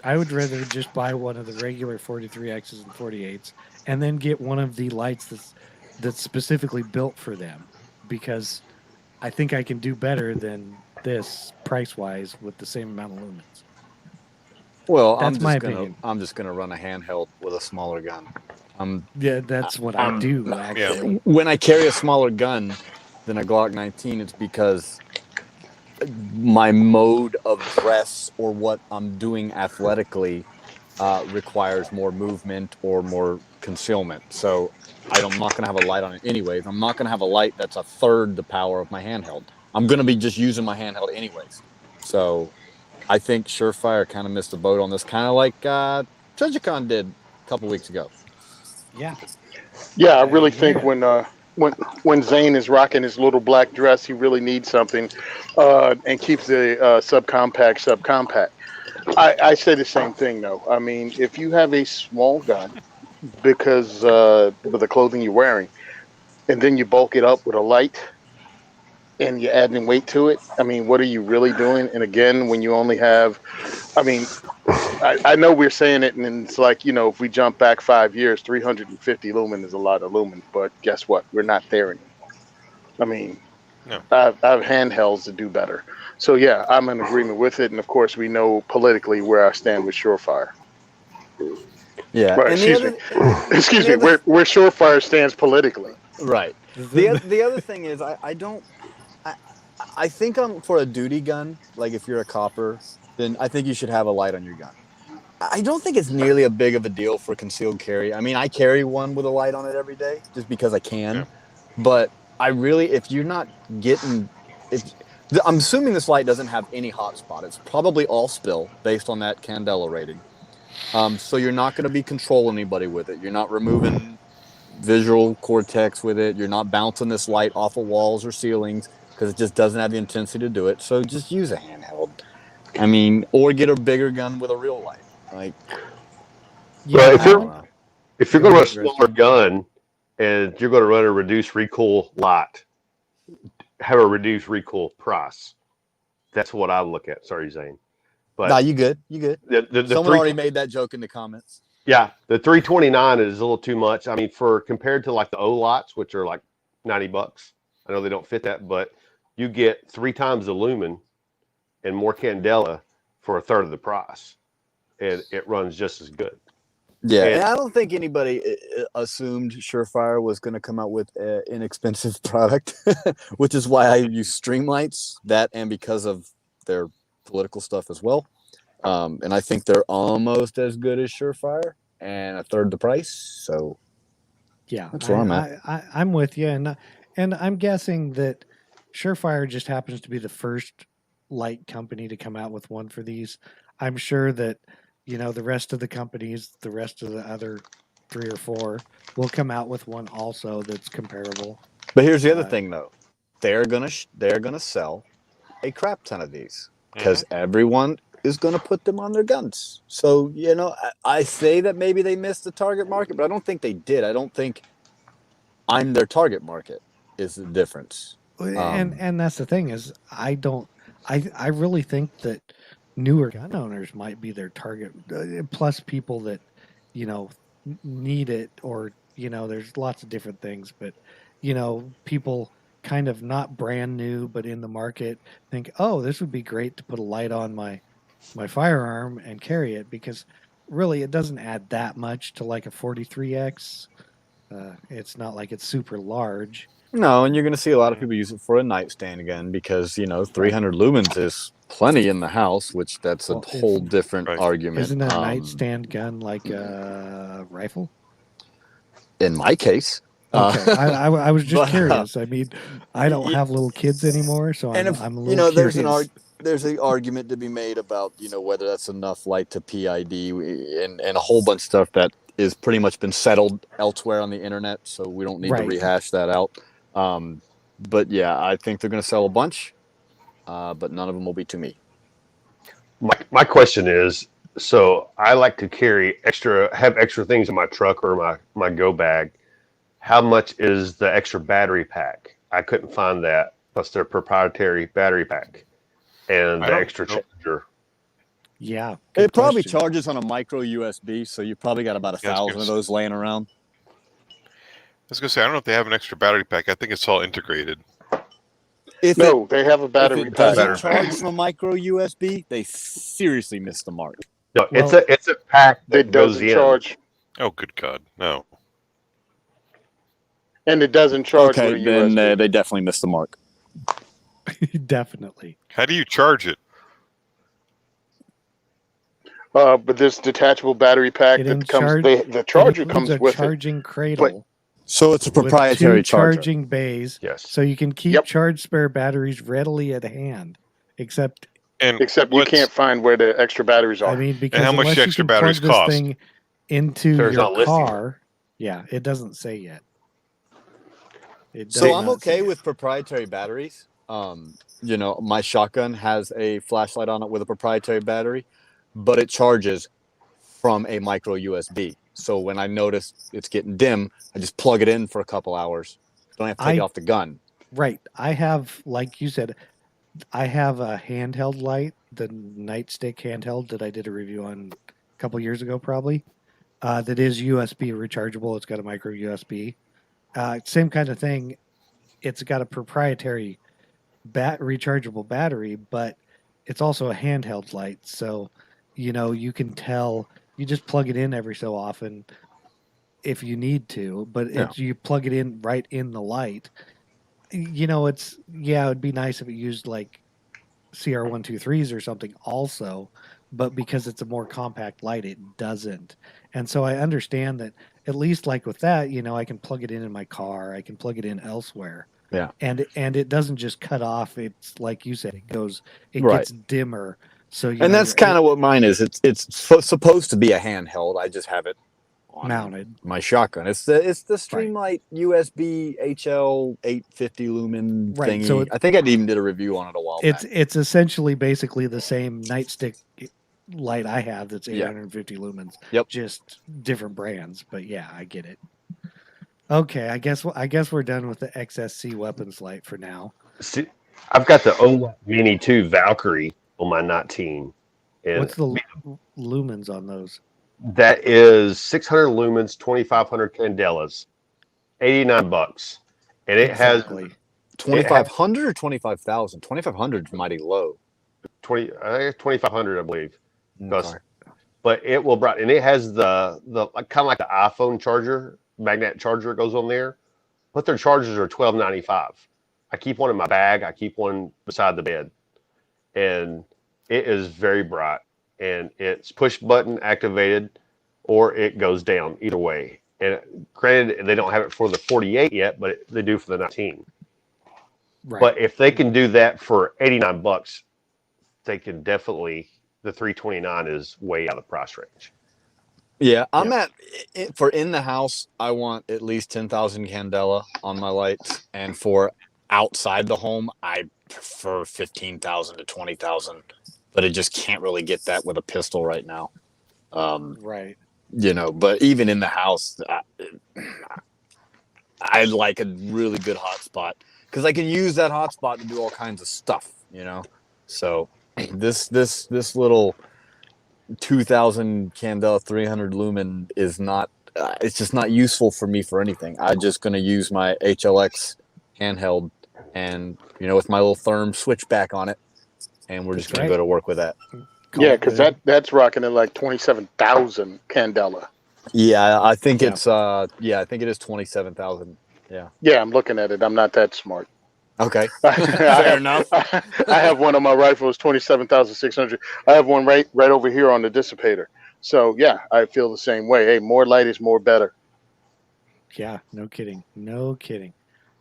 just buy one of the regular 43Xs and 48s and then get one of the lights that's specifically built for them, because I think I can do better than this price-wise with the same amount of lumens. Well, That's my opinion. I'm just gonna run a handheld with a smaller gun. Yeah, that's what I do, actually. When I carry a smaller gun than a Glock 19, it's because my mode of dress or what I'm doing athletically requires more movement or more concealment. So I'm not going to have a light on it anyways. I'm not going to have a light that's a third the power of my handheld. I'm going to be just using my handheld anyways. So I think Surefire kind of missed the boat on this, kind of like Tragicon did a couple weeks ago. Yeah. Yeah, I really think when Zane is rocking his little black dress, he really needs something, and keeps the subcompact. I say the same thing though. I mean, if you have a small gun, because with the clothing you're wearing, and then you bulk it up with a light, and you're adding weight to it, I mean, what are you really doing? And again, when you only have, I mean, I know we're saying it, and it's like, you know, if we jump back 5 years, 350 lumen is a lot of lumen, but guess what? We're not there anymore. I mean, No. I have handhelds that do better. So yeah, I'm in agreement with it, and of course, we know politically where I stand with Surefire. Yeah, Right, excuse me, where Surefire stands politically. Right. The other thing is, I think for a duty gun, like if you're a copper, then I think you should have a light on your gun. I don't think it's nearly a big of a deal for concealed carry. I mean, I carry one with a light on it every day just because I can. Yeah. But I really, if you're not getting, I'm assuming this light doesn't have any hotspot. It's probably all spill based on that Candela rating. So you're not going to be controlling anybody with it. You're not removing visual cortex with it. You're not bouncing this light off of walls or ceilings because it just doesn't have the intensity to do it. So just use a handheld. I mean, or get a bigger gun with a real light. Like, yeah, well, if you're going to run a smaller gun and you're going to run a reduced recoil lot, have a reduced recoil price. That's what I look at. Sorry, Zane. But nah, you good. You good. The Someone already made that joke in the comments. Yeah, the 329 is a little too much. I mean, compared to like the O lots, which are like $90. I know they don't fit that, but you get 3 times the lumen and more candela for a third of the price, and it runs just as good. Yeah, and I don't think anybody assumed Surefire was going to come out with an inexpensive product, which is why I use Streamlights, that and because of their political stuff as well. And I think they're almost as good as Surefire and a third the price. So yeah, that's where I'm at. I'm with you, and I'm guessing that Surefire just happens to be the first light company to come out with one for these. I'm sure that, you know, the rest of the companies, the rest of the other 3 or 4 will come out with one also that's comparable. But here's the other thing though. They're going to sell a crap ton of these because everyone is going to put them on their guns. So, you know, I say that maybe they missed the target market, but I don't think they did. I don't think I'm their target market is the difference. And that's the thing is I really think that newer gun owners might be their target, plus people that, you know, need it, or, you know, there's lots of different things, but, you know, people kind of not brand new, but in the market think, oh, this would be great to put a light on my firearm and carry it, because really it doesn't add that much to like a 43X. It's not like it's super large. No, and you're going to see a lot of people use it for a nightstand again because, you know, 300 lumens is plenty in the house, which that's a whole different argument. Isn't a nightstand gun like a rifle? In my case. Okay, I was just curious. I mean, I don't have little kids anymore, so I'm a little curious. There's an argument to be made about, you know, whether that's enough light to PID and a whole bunch of stuff that is pretty much been settled elsewhere on the internet, so we don't need to rehash that out. But yeah, I think they're going to sell a bunch, but none of them will be to me. My question is, so I like to have extra things in my truck or my go bag. How much is the extra battery pack? I couldn't find that, plus their proprietary battery pack and the extra charger. Yeah. It probably charges on a micro USB, so you probably got about 1,000 of those laying around. I was going to say, I don't know if they have an extra battery pack. I think it's all integrated. They have a battery pack. If it doesn't charge from a micro USB, they seriously missed the mark. No, it's a pack that doesn't charge. Oh, good God, no. And it doesn't charge. Okay, then they definitely missed the mark. Definitely. How do you charge it? But this detachable battery pack It that comes, incharge- the charger it includes comes a with it. charging cradle. So it's a with proprietary two charger. charging bays, Yes. so you can keep Yep. charged spare batteries readily at hand. Except, And Except you what's- can't find where the extra batteries are. I mean, because how much unless do you extra can plug batteries this cost? thing into There's your not listed. car, yeah, it doesn't say yet. It does So I'm not say okay it. with proprietary batteries. You know, my shotgun has a flashlight on it with a proprietary battery, but it charges from a micro USB. So when I notice it's getting dim, I just plug it in for a couple hours. Don't have to take it off the gun. Right. I have, like you said, I have a handheld light, the nightstick handheld that I did a review on a couple years ago, probably. That is USB rechargeable. It's got a micro USB. Same kind of thing. It's got a proprietary rechargeable battery, but it's also a handheld light. So, you know, you can tell. You just plug it in every so often if you need to, but you plug it in right in the light. You know, it'd be nice if it used like CR123s or something also, but because it's a more compact light, it doesn't. And so I understand that at least like with that, you know, I can plug it in my car, I can plug it in elsewhere. Yeah. And it doesn't just cut off. It's like you said, it Right. gets dimmer. So And that's kind of what mine is. It's supposed to be a handheld. I just have it on mounted. my shotgun. It's the Streamlight USB HL 850 lumen Right, thingy. so I think I even did a review on it a while back. It's essentially basically the same nightstick light I have that's Yeah. 850 lumens. Yep. Just different brands, but yeah, I get it. Okay, I guess we're done with the XSC weapons light for now. See, I've got the OLED Mini 2 Valkyrie on my 19. And What's the lumens on those? that is 600 lumens, 2,500 candelas, $89. And it Exactly. 2,500 or 25,000? 2,500 is mighty low. 2,500, I believe. Okay. But it will and it has the kind of like the iPhone charger, magnet charger goes on there. But their chargers are $12.95. I keep one in my bag. I keep one beside the bed, and it is very bright. And it's push button activated, or it goes down either way. And granted, they don't have it for the 48 yet, but they do for the 19. Right. But if they can do that for $89, they can definitely. The 329 is way out of the price range. Yeah, I'm at for in the house. I want at least 10,000 candela on my lights, and for outside the home, I prefer 15,000 to 20,000. But I just can't really get that with a pistol right now. Right. You know, but even in the house, I like a really good hotspot because I can use that hotspot to do all kinds of stuff. You know, so this little 2,000 candela 300 lumen is not. It's just not useful for me for anything. I'm just going to use my HLX handheld, and you know, with my little therm switchback on it. And we're just going to go to work with that. Yeah, because that's rocking at like 27,000 candela. Yeah, I think it's I think it is 27,000. Yeah. Yeah, I'm looking at it. I'm not that smart. Okay. Fair enough. I have one of my rifles, 27,600. I have one right over here on the dissipator. So yeah, I feel the same way. Hey, more light is more better. Yeah, no kidding. No kidding.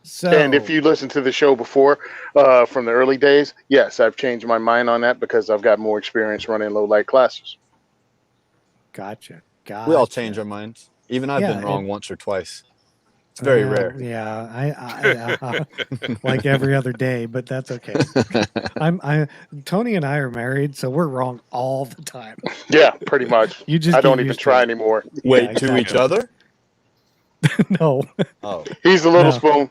So, and if you listen to the show before, from the early days, yes, I've changed my mind on that because I've got more experience running low light classes. Gotcha. We all change our minds. Even I've been wrong once or twice. It's very rare. Yeah, I like every other day, but that's okay. Tony and I are married, so we're wrong all the time. Yeah, pretty much. I don't even try anymore. Wait, to each other? No. Oh, he's the little spoon.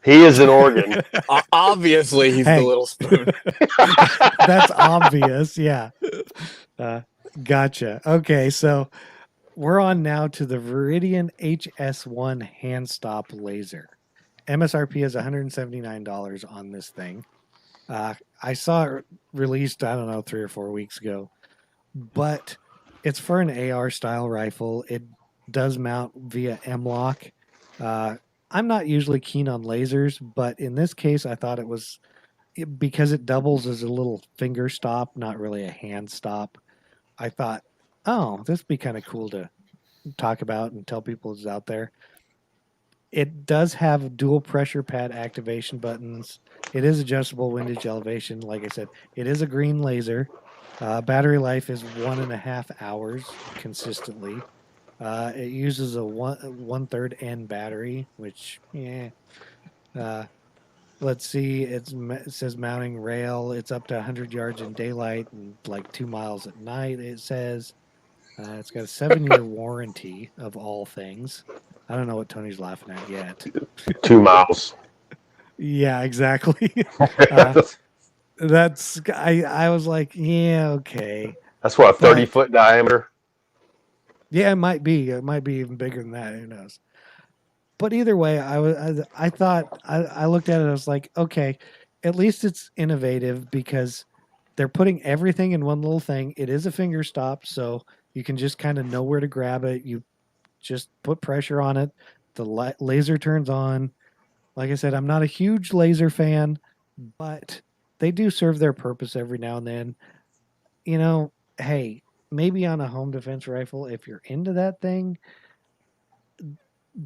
He is an organ. Obviously, he's the little spoon. That's obvious. Yeah. Gotcha. Okay, so we're on now to the Viridian HS1 hand stop laser. MSRP is $179 on this thing. I saw it released, I don't know, 3 or 4 weeks ago, but it's for an AR style rifle. It does mount via M-lock. I'm not usually keen on lasers, but in this case, I thought it was because it doubles as a little finger stop, not really a hand stop. I thought oh, this would be kind of cool to talk about and tell people it's out there. It does have dual pressure pad activation buttons. It is adjustable windage elevation. Like I said, it is a green laser. Battery life is 1.5 hours consistently. It uses a 1/3 N battery, which, yeah. Let's see. It says mounting rail. It's up to 100 yards in daylight and like 2 miles at night. It says it's got a 7-year warranty of all things. I don't know what Tony's laughing at yet. 2 miles. Yeah, exactly. That's I was like, yeah, okay. That's what, a 30-foot diameter? Yeah, it might be. It might be even bigger than that. Who knows? But either way, I thought I looked at it. I was like, okay, at least it's innovative because they're putting everything in one little thing. It is a finger stop, so you can just kind of know where to grab it. You just put pressure on it. The laser turns on. Like I said, I'm not a huge laser fan, but they do serve their purpose every now and then. You know, hey, maybe on a home defense rifle, if you're into that thing,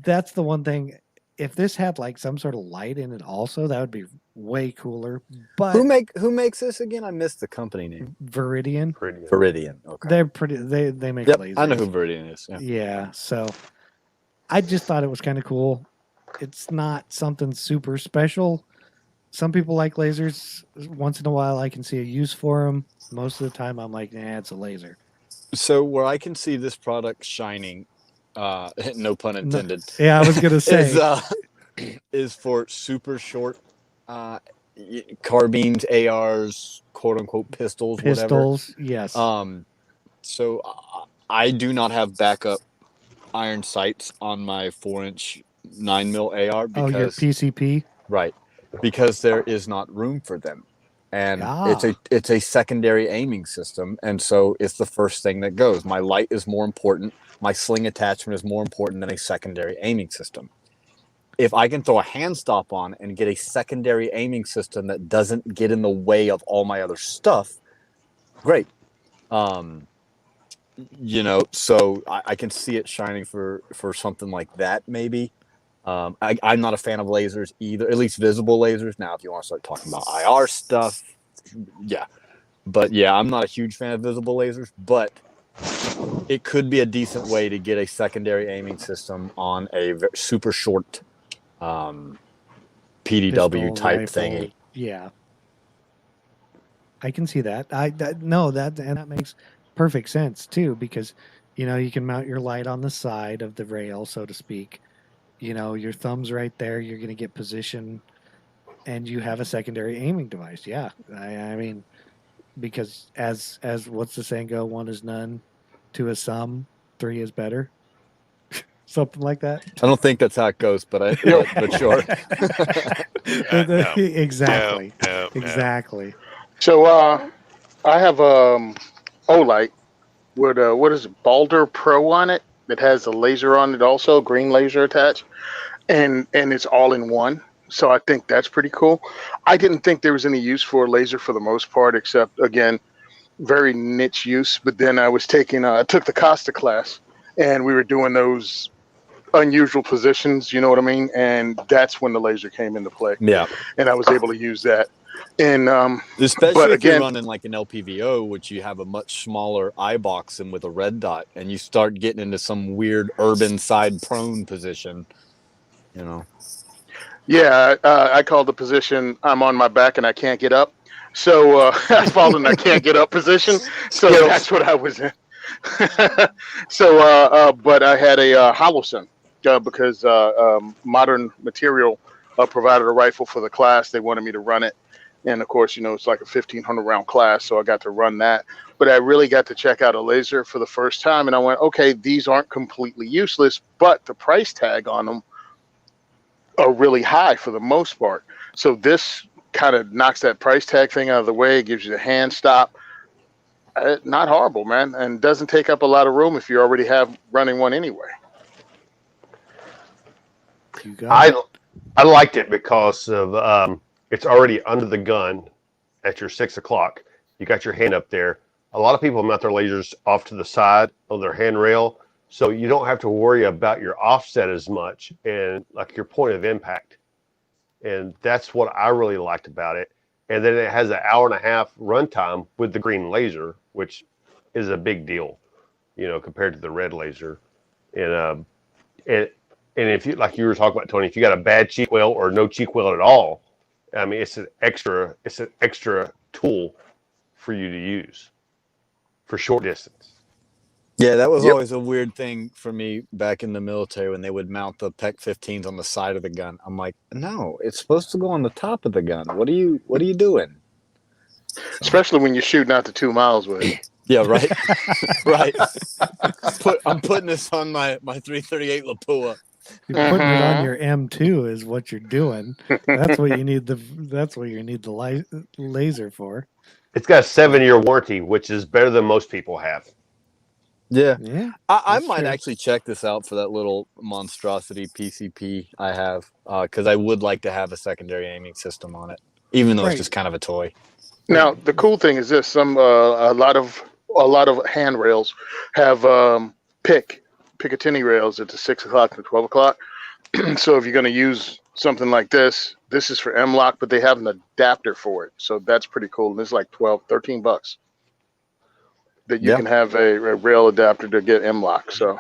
that's the one thing. If this had like some sort of light in it also, that would be way cooler. But who makes this again? I missed the company name. Viridian. Viridian. Okay. They're pretty they make lasers. I know who Viridian is. Yeah, so I just thought it was kind of cool. It's not something super special. Some people like lasers. Once in a while, I can see a use for them. Most of the time, I'm like, nah, it's a laser. So where I can see this product shining, no pun intended. No, yeah, I was gonna say is for super short carbines, ARs, quote unquote pistols, whatever. Yes. So I do not have backup iron sights on my 4-inch 9mm AR because your PCP, right? Because there is not room for them, and Ah. it's a secondary aiming system, and so it's the first thing that goes. My light is more important. My sling attachment is more important than a secondary aiming system. If I can throw a hand stop on and get a secondary aiming system that doesn't get in the way of all my other stuff, great. You know, so I can see it shining for something like that, maybe. I'm not a fan of lasers either, at least visible lasers. Now, if you want to start talking about IR stuff, yeah. But yeah, I'm not a huge fan of visible lasers, but it could be a decent way to get a secondary aiming system on a super short PDW pistol, type rifle. thingy. Yeah, I can see that. That makes perfect sense too, because you know you can mount your light on the side of the rail, so to speak. You know, your thumb's right there. You're going to get position, and you have a secondary aiming device. Yeah, I mean, because as what's the saying go? 1 is none, 2 is some, 3 is better. Something like that. I don't think that's how it goes, but sure. No. Exactly. No. Exactly. So I have Olight with what is it, Balder Pro on it that has a laser on it also, green laser attached, and it's all in one. So I think that's pretty cool. I didn't think there was any use for a laser for the most part, except again, very niche use. But then I was I took the Costa class, and we were doing those unusual positions, you know what I mean? And that's when the laser came into play. Yeah. And I was able to use that. And especially if you're running like an LPVO, which you have a much smaller eye box and with a red dot, and you start getting into some weird urban side prone position, you know. Yeah, I call the position I'm on my back and I can't get up. So I fall in I can't get up position. So that's what I was in. So, but I had a Holosun because Modern Material provided a rifle for the class. They wanted me to run it. And of course, you know, it's like a 1,500 round class. So I got to run that. But I really got to check out a laser for the first time. And I went, okay, these aren't completely useless, but the price tag on them are really high for the most part. So this kind of knocks that price tag thing out of the way, gives you the hand stop. Not horrible, man, and doesn't take up a lot of room if you already have running one anyway. I liked it because of it's already under the gun at your 6 o'clock. You got your hand up there. A lot of people mount their lasers off to the side of their handrail, so you don't have to worry about your offset as much and like your point of impact. And that's what I really liked about it. And then it has an 1.5-hour runtime with the green laser, which is a big deal, compared to the red laser. And if you, like you were talking about, Tony, if you got a bad cheek wheel or no cheek wheel at all, I mean, it's an extra tool for you to use for short distance. Yeah, that was always a weird thing for me back in the military when they would mount the PEC 15s on the side of the gun. I'm like, no, it's supposed to go on the top of the gun. What are you doing? Especially when you're shooting out to 2 miles with it. Yeah, right. Right. I'm putting this on my 338 Lapua. You're putting it on your M2 is what you're doing. That's what you need the laser for. It's got a 7-year warranty, which is better than most people have. Yeah. Yeah. I might true. actually check this out for that little monstrosity PCP I have, because I would like to have a secondary aiming system on it, even though Right. it's just kind of a toy. Now the cool thing is this: a lot of handrails have Picatinny rails at the 6 o'clock and 12 o'clock. So if you're going to use something like this is for M-LOK, but they have an adapter for it. So that's pretty cool. And it's like $13 that you can have a rail adapter to get M-LOK. So,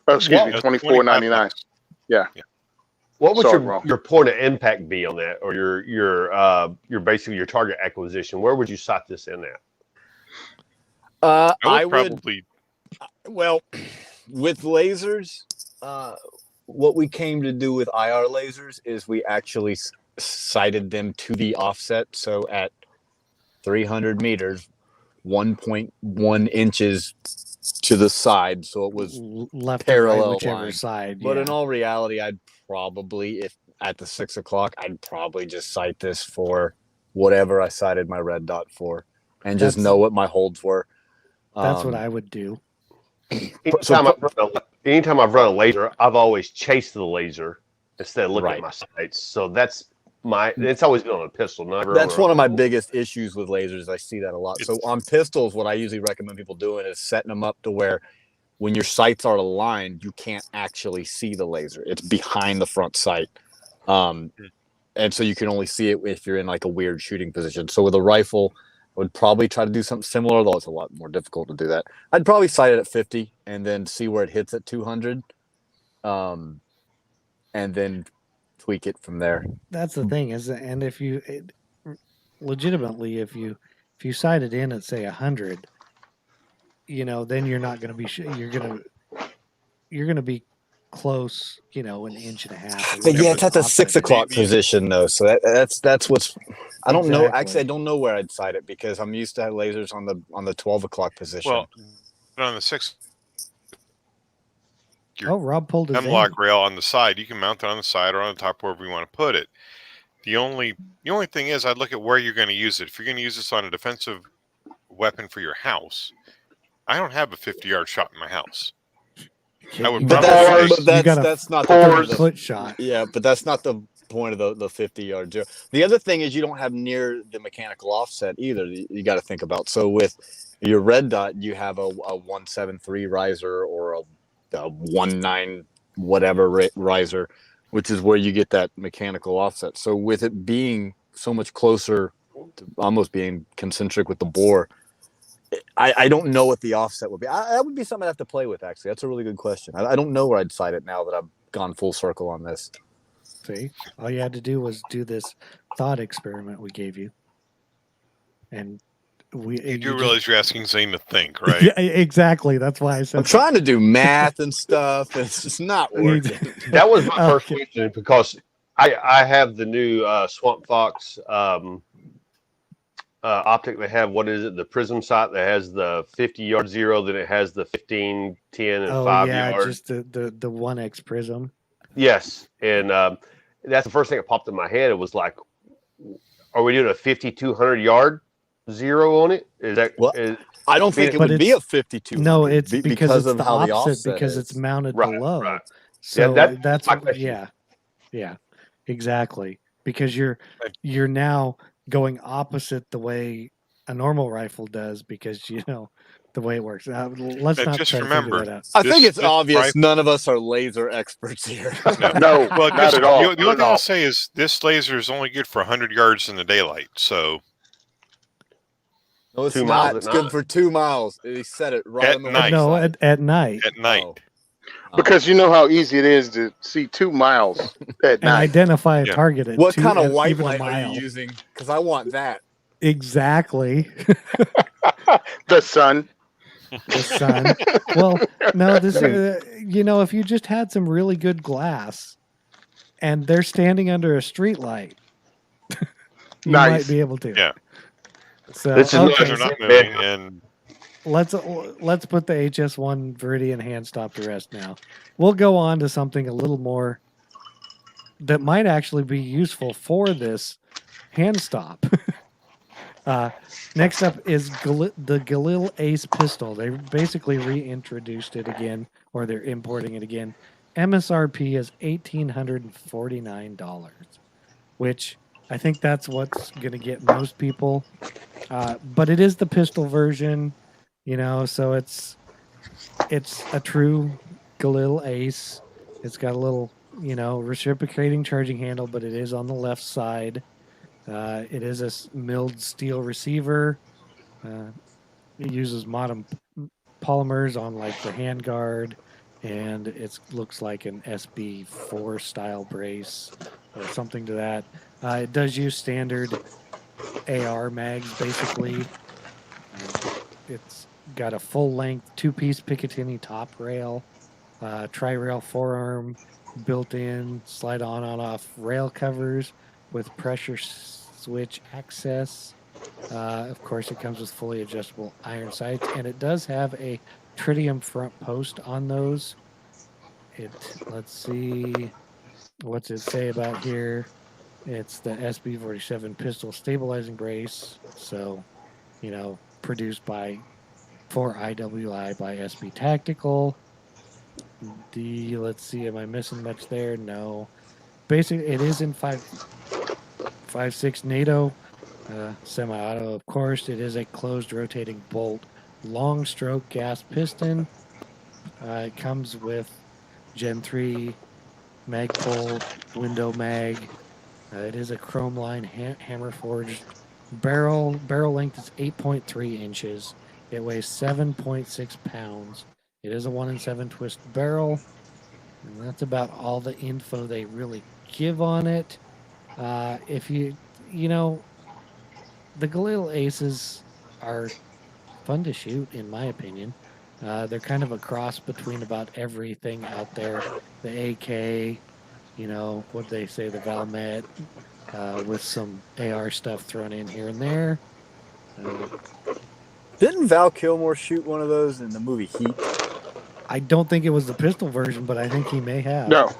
excuse me, $24.99. Yeah. What would Sorry, your point of impact be on that, or your basically your target acquisition? Where would you sight this in at? I would probably. Well, with lasers, what we came to do with IR lasers is we actually sighted them to the offset. So at 300 meters, 1.1 inches to the side, so it was left parallel or right, whichever line. side. But yeah. in all reality, I'd probably, if at the 6 o'clock, I'd probably just sight this for whatever I sighted my red dot for, and just know what my holds were. That's what I would do. Anytime I've run a laser, I've always chased the laser instead of looking Right. at my sights. So it's always been on a pistol. That's one of my biggest issues with lasers. I see that a lot. So on pistols, what I usually recommend people doing is setting them up to where when your sights are aligned, you can't actually see the laser. It's behind the front sight. And so you can only see it if you're in like a weird shooting position. So with a rifle, I would probably try to do something similar, though it's a lot more difficult to do that. I'd probably sight it at 50 and then see where it hits at 200, and then tweak it from there. That's the thing and if you legitimately, if you sight it in at say 100, then you're not going to be you're going to be close, an inch and a half. Yeah, it's at the 6 o'clock position though, so that's what's. I don't know. Actually, I don't know where I'd sight it because I'm used to have lasers on the 12 o'clock position. Well, on the 6. Rob pulled his M-LOK rail on the side. You can mount it on the side or on the top, wherever you want to put it. The only thing is, I'd look at where you're going to use it. If you're going to use this on a defensive weapon for your house, I don't have a 50-yard shot in my house. I would that's not the point of the foot shot. Yeah, but that's not the point of the 50-yard zero. The other thing is you don't have near the mechanical offset either. You got to think about. So with your red dot, you have a 173 riser or a 19 whatever riser, which is where you get that mechanical offset. So with it being so much closer, to almost being concentric with the bore, I don't know what the offset would be. That would be something I'd have to play with, actually. That's a really good question. I don't know where I'd sight it now that I've gone full circle on this. See, all you had to do was do this thought experiment we gave you. And you do realize you're asking Zane to think, right? Yeah, exactly. That's why I said I'm trying to do math and stuff, and it's just not working. That was my first question because I have the new Swamp Fox optic. They have, what is it, the prism sight that has the 50-yard zero, then it has the 15, 10, and 5 yard. Just the 1X prism. Yes, and that's the first thing that popped in my head. It was like, are we doing a 5,200 yard zero on it? Is that? I don't think it would be a 52. No, it's because of it's how the the opposite offset because is. it's mounted below. Right. So that's my question. Yeah, exactly. Because you're now going opposite the way a normal rifle does because the way it works. Let's not just try to remember, figure that out. I think This- it's this obvious rifle- none of us are laser experts here. No, Well, not at all. The Not only at thing I'll all. say is this laser is only good for 100 yards in the daylight. So No, it's 2 not. miles It's at good night. for 2 miles. He said it right At on the night. No, website. at night. at night, Oh. Because you know how easy it is to see 2 miles at And night. identify a Yeah. target at What two, kind of at white even a light are mile. you using? Because I want that. Exactly. The sun. The sun. Well, no, this if you just had some really good glass and they're standing under a street light, you Nice. might be able to. Yeah. So This is okay, they're so not moving, and let's put the HS1 Viridian hand stop to rest now. We'll go on to something a little more that might actually be useful for this hand stop. Next up is the Galil ACE pistol. They basically reintroduced it again, or they're importing it again. MSRP is $1,849, which I think that's what's going to get most people. But it is the pistol version, so it's a true Galil ACE. It's got a little, reciprocating charging handle, but it is on the left side. It is a milled steel receiver. It uses modern polymers on like the handguard, and it looks like an SB4 style brace or something to that. It does use standard AR mags, basically. It's got a full-length 2-piece Picatinny top rail, tri-rail forearm, built-in slide on-off rail covers with pressure switch access. Of course, it comes with fully adjustable iron sights, and it does have a tritium front post on those. Let's see, what's it say about here? It's the SB47 pistol stabilizing brace, so produced for IWI by SB Tactical. Let's see, am I missing much there? No. Basically, it is in 5.6 NATO, semi-auto, of course. It is a closed rotating bolt, long stroke gas piston. It comes with Gen 3 mag pull, window mag. It is a chrome line hammer forged barrel. Barrel length is 8.3 inches. It weighs 7.6 pounds. It is a 1-in-7 twist barrel. And that's about all the info they really give on it. If the Galil ACEs are fun to shoot, in my opinion. They're kind of a cross between about everything out there. The AK, what they say, the Valmet, with some AR stuff thrown in here and there. Didn't Val Kilmer shoot one of those in the movie Heat? I don't think it was the pistol version, but I think he may have. No.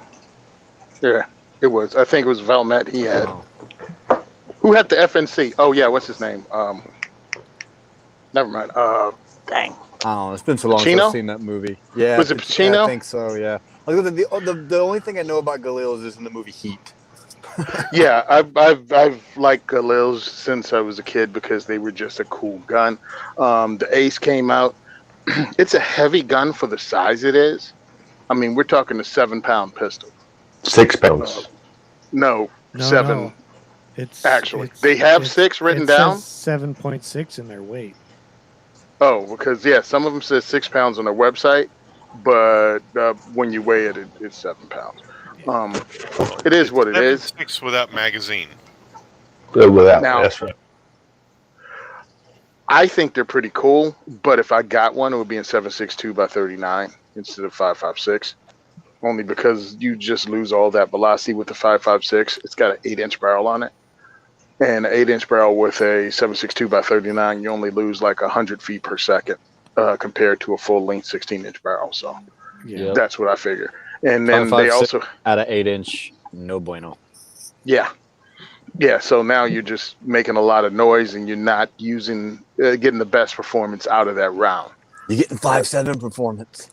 Yeah, it was. I think it was Valmet he had. Oh. Who had the FNC? Oh, yeah, what's his name? Never mind. Dang. I don't know. It's been so long since Pacino? I've seen that movie. Yeah. Was it Pacino? Yeah, I think so, yeah. The only thing I know about Galil is in the movie Heat. Yeah, I've liked Galils since I was a kid because they were just a cool gun. The Ace came out. It's a heavy gun for the size it is. I mean, we're talking a 7-pound pistol. 6 pounds. No, No, 7. no. It's Actually, they have 6 written down. 7.6 in their weight. Oh, because some of them says 6 pounds on their website, but when you weigh it, it's 7 pounds. It is what it is. 6 without magazine. Without Now- that's right. I think they're pretty cool, but if I got one, it would be in 7.62 by 39 instead of 5.56. Only because you just lose all that velocity with the 5.56. It's got an 8-inch barrel on it, and an 8-inch barrel with a 7.62 by 39, you only lose like 100 feet per second compared to a full-length 16-inch barrel. So Yeah. that's what I figure. And then they 5.56 also, At an 8-inch, no bueno. yeah. So now you're just making a lot of noise, and you're not getting the best performance out of that round. You're getting 5.7 performance.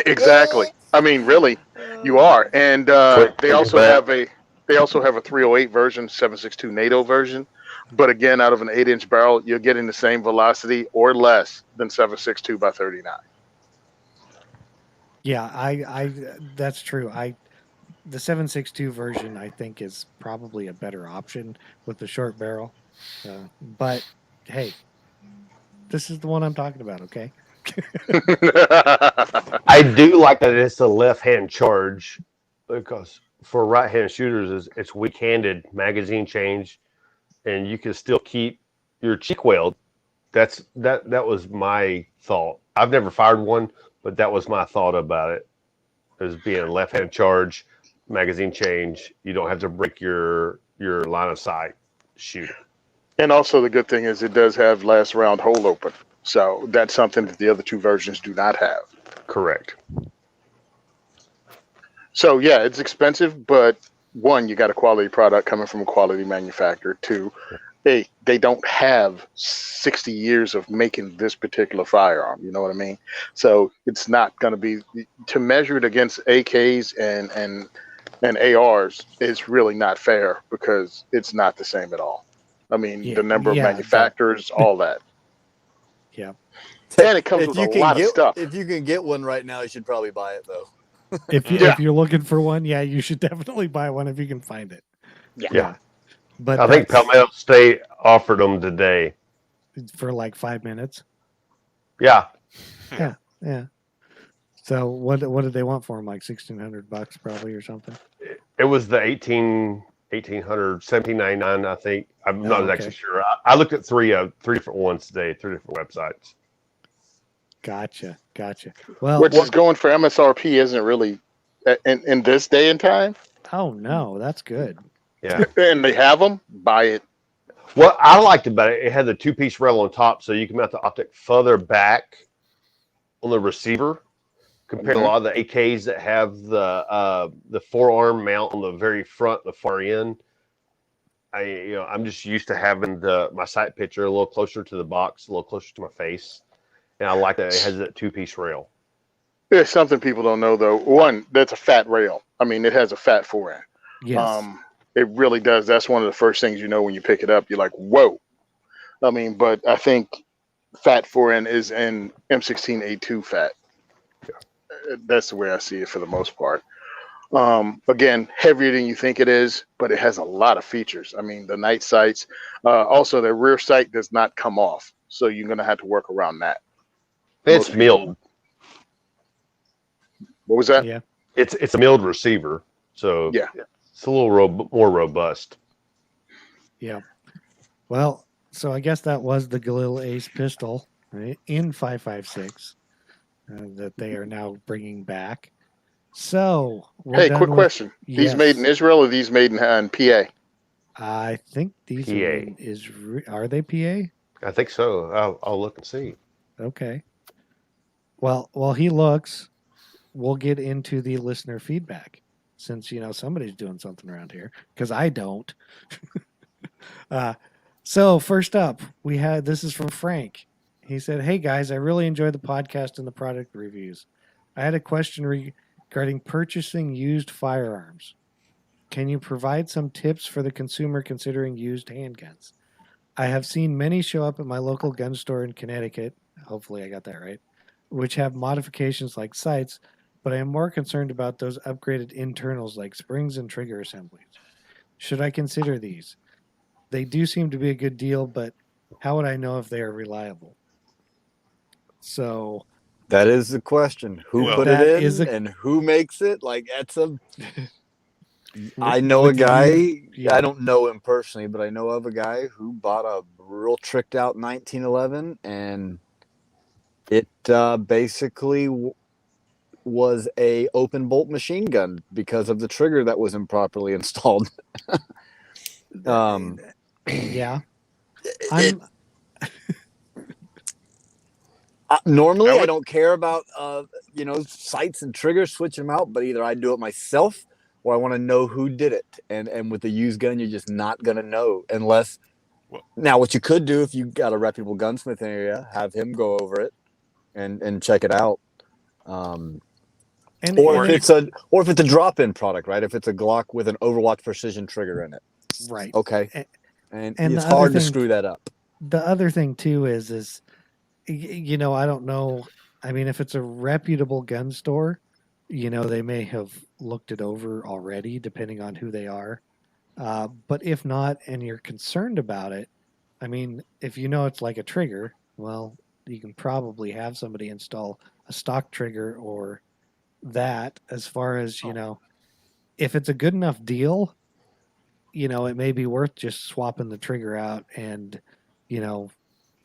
Exactly. I mean, really, you are. And they also have a 308 version, 7.62 NATO version, But again, out of an 8-inch barrel, you're getting the same velocity or less than 7.62 by 39. Yeah, I that's true. The 7.62 version I think is probably a better option with the short barrel. But hey, this is the one I'm talking about, okay? I do like that it's a left-hand charge because for right-hand shooters, it's weak-handed magazine change, and you can still keep your cheek weld. That was my thought. I've never fired one, but that was my thought about it. As being a left-hand charge, magazine change. You don't have to break your line of sight shooting. And also the good thing is it does have last round hole open. So that's something that the other two versions do not have. Correct. So yeah, it's expensive, but one, you got a quality product coming from a quality manufacturer. Two, they don't have 60 years of making this particular firearm. You know what I mean? So it's not going to be, to measure it against AKs and ARs is really not fair because it's not the same at all. I mean, the number of manufacturers, all that. Yeah. And it comes with a lot of stuff. If you can get one right now, you should probably buy it though. If you're looking for one, yeah, you should definitely buy one if you can find it. Yeah. But I think Palmetto State offered them today. For like 5 minutes. Yeah. Yeah. So what did they want for them? Like $1,600 probably or something? It was the 1800, 1799, I think. I'm not exactly sure. I looked at three different ones today, 3 different websites. Gotcha. Well, which is going for MSRP isn't really in this day and time. Oh no, that's good. Yeah. And they have them, buy it. What I liked about it, it had the 2-piece rail on top, so you can mount the optic further back on the receiver compared to a lot of the AKs that have the forearm mount on the very front, the far end. I'm just used to having my sight picture a little closer to the box, a little closer to my face, and I like that it has that 2-piece rail. There's something people don't know though. One, that's a fat rail. I mean, it has a fat forend. Yes. It really does. That's one of the first things you know when you pick it up. You're like, whoa. I mean, but I think fat forend is in M16A2 fat. Yeah. That's the way I see it for the most part. Again, heavier than you think it is, but it has a lot of features. I mean, the night sights. Also, the rear sight does not come off, so you're going to have to work around that. It's milled. What was that? Yeah. It's a milled receiver, so yeah. It's a little more robust. Yeah. Well, so I guess that was the Galil ACE pistol, right, in 5.56 that they are now bringing back. So, hey, quick question: these made in Israel or these made in PA? I think these are they PA? I think so. I'll look and see. Okay. Well, while he looks, we'll get into the listener feedback. Since somebody's doing something around here, because I don't. So first up, this is from Frank. He said, "Hey guys, I really enjoy the podcast and the product reviews. I had a question regarding purchasing used firearms. Can you provide some tips for the consumer considering used handguns? I have seen many show up at my local gun store in Connecticut. Hopefully, I got that right. Which have modifications like sights." But I am more concerned about those upgraded internals like springs and trigger assemblies. Should I consider these? They do seem to be a good deal, but how would I know if they are reliable? So that is the question. Who put it in and who makes it? Like that's I know a guy. I don't know him personally, but I know of a guy who bought a real tricked out 1911, and it basically was a open bolt machine gun because of the trigger that was improperly installed. Yeah. Normally I don't care about sights and triggers, switching them out, but either I do it myself or I want to know who did it. And with a used gun, you're just not going to know unless now what you could do if you got a reputable gunsmith area, have him go over it and check it out. Or if it's a drop-in product, right? If it's a Glock with an Overwatch precision trigger in it, right? Okay. And And it's the other hard to thing- screw that up. The other thing too is you know, I don't know. I mean, if it's a reputable gun store, you know, they may have looked it over already, depending on who they are. But if not, and you're concerned about it, I mean, if you know it's like a trigger, well, you can probably have somebody install a stock trigger or that. As far as, you know, if it's a good enough deal, you know, it may be worth just swapping the trigger out and, you know,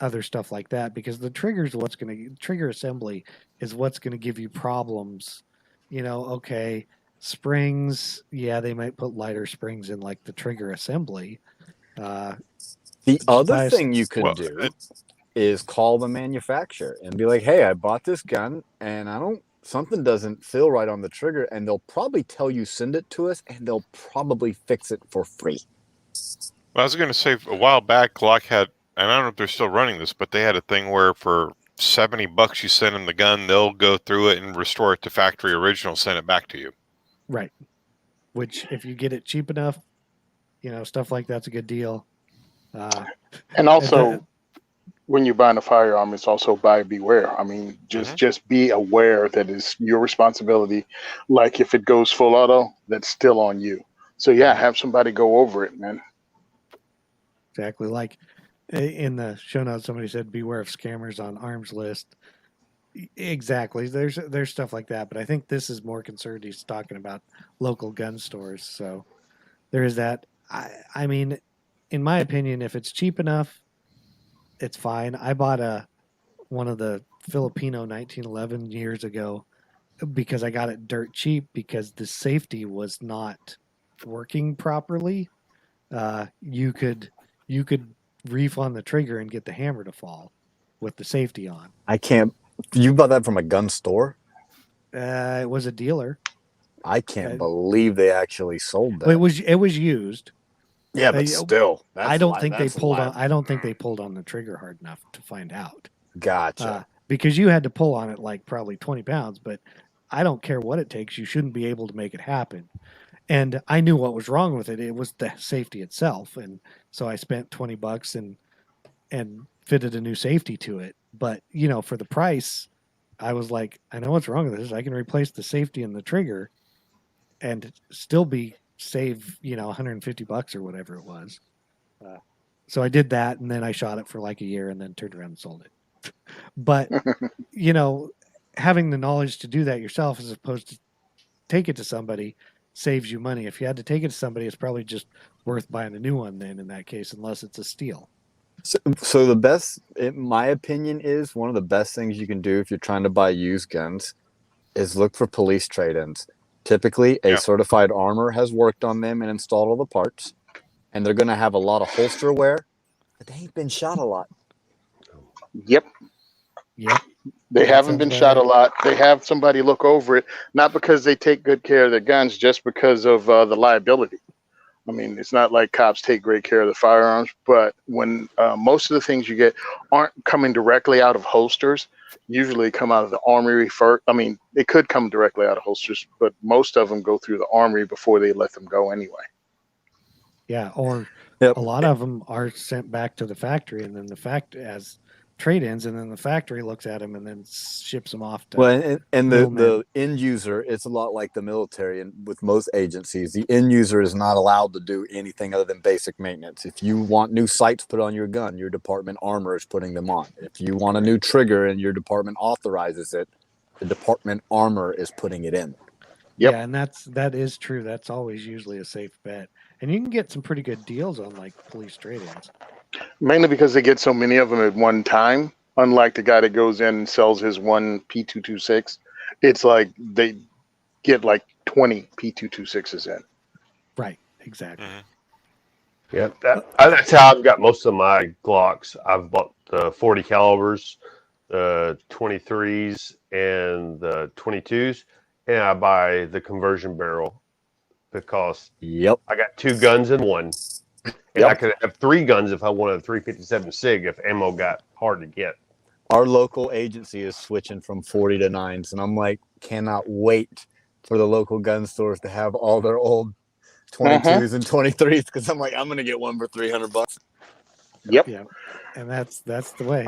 other stuff like that, because the trigger assembly is what's going to give you problems. You know, okay, springs, yeah, they might put lighter springs in like the trigger assembly. The other buy a- thing you could Well, do is call the manufacturer and be like, "Hey, I bought this gun and something doesn't feel right on the trigger," and they'll probably tell you send it to us, and they'll probably fix it for free. Well, I was going to say a while back, Glock had, and I don't know if they're still running this, but they had a thing where for $70 you send them the gun, they'll go through it and restore it to factory original, send it back to you. Right. Which, if you get it cheap enough, you know, stuff like that's a good deal. And also, when you're buying a firearm, it's also buyer beware. I mean, just be aware that it's your responsibility. Like if it goes full auto, that's still on you. So yeah, have somebody go over it, man. Exactly. Like in the show notes, somebody said, beware of scammers on arms list. Exactly. There's stuff like that, but I think this is more concerned. He's talking about local gun stores. So there is that. I mean, in my opinion, if it's cheap enough, it's fine. I bought one of the Filipino 1911 years ago because I got it dirt cheap because the safety was not working properly. You could reef on the trigger and get the hammer to fall with the safety on. I can't. You bought that from a gun store? It was a dealer. I can't believe they actually sold that. It was used. Yeah, but still, I don't think they pulled on. I don't think they pulled on the trigger hard enough to find out. Gotcha. Because you had to pull on it like probably 20 pounds, but I don't care what it takes. You shouldn't be able to make it happen. And I knew what was wrong with it. It was the safety itself, and so I spent $20 and fitted a new safety to it. But you know, for the price, I was like, I know what's wrong with this. I can replace the safety and the trigger, and still save $150 or whatever it was. So I did that, and then I shot it for like a year, and then turned around and sold it. But you know, having the knowledge to do that yourself, as opposed to take it to somebody, saves you money. If you had to take it to somebody, it's probably just worth buying a new one then in that case, unless it's a steal. So the best, in my opinion, is one of the best things you can do if you're trying to buy used guns is look for police trade-ins. Typically, a certified armor has worked on them and installed all the parts, and they're going to have a lot of holster wear, but they ain't been shot a lot. Yep. Yep. They haven't been shot a lot. They have somebody look over it, not because they take good care of their guns, just because of the liability. I mean, it's not like cops take great care of the firearms, but when most of the things you get aren't coming directly out of holsters, usually come out of the armory first. I mean, they could come directly out of holsters, but most of them go through the armory before they let them go anyway. Yeah, or a lot of them are sent back to the factory, and then the factory as trade-ins, and then the factory looks at them and then ships them off to. Well, and the end user, it's a lot like the military, and with most agencies, the end user is not allowed to do anything other than basic maintenance. If you want new sights put on your gun, your department armor is putting them on. If you want a new trigger and your department authorizes it, the department armor is putting it in. Yep. Yeah, and that is true. That's always usually a safe bet, and you can get some pretty good deals on like police trade-ins. Mainly because they get so many of them at one time. Unlike the guy that goes in and sells his one P226, it's like they get like 20 P226s in. Right, exactly. Yeah, that's how I've got most of my Glocks. I've bought the 40 calibers, the 23s, and the 22s, and I buy the conversion barrel because I got two guns in one. And I could have three guns if I wanted a 357 SIG if ammo got hard to get. Our local agency is switching from 40 to 9s, and I'm like, cannot wait for the local gun stores to have all their old 22s and 23s because I'm like, I'm gonna get one for $300. Yep. Yeah, and that's the way.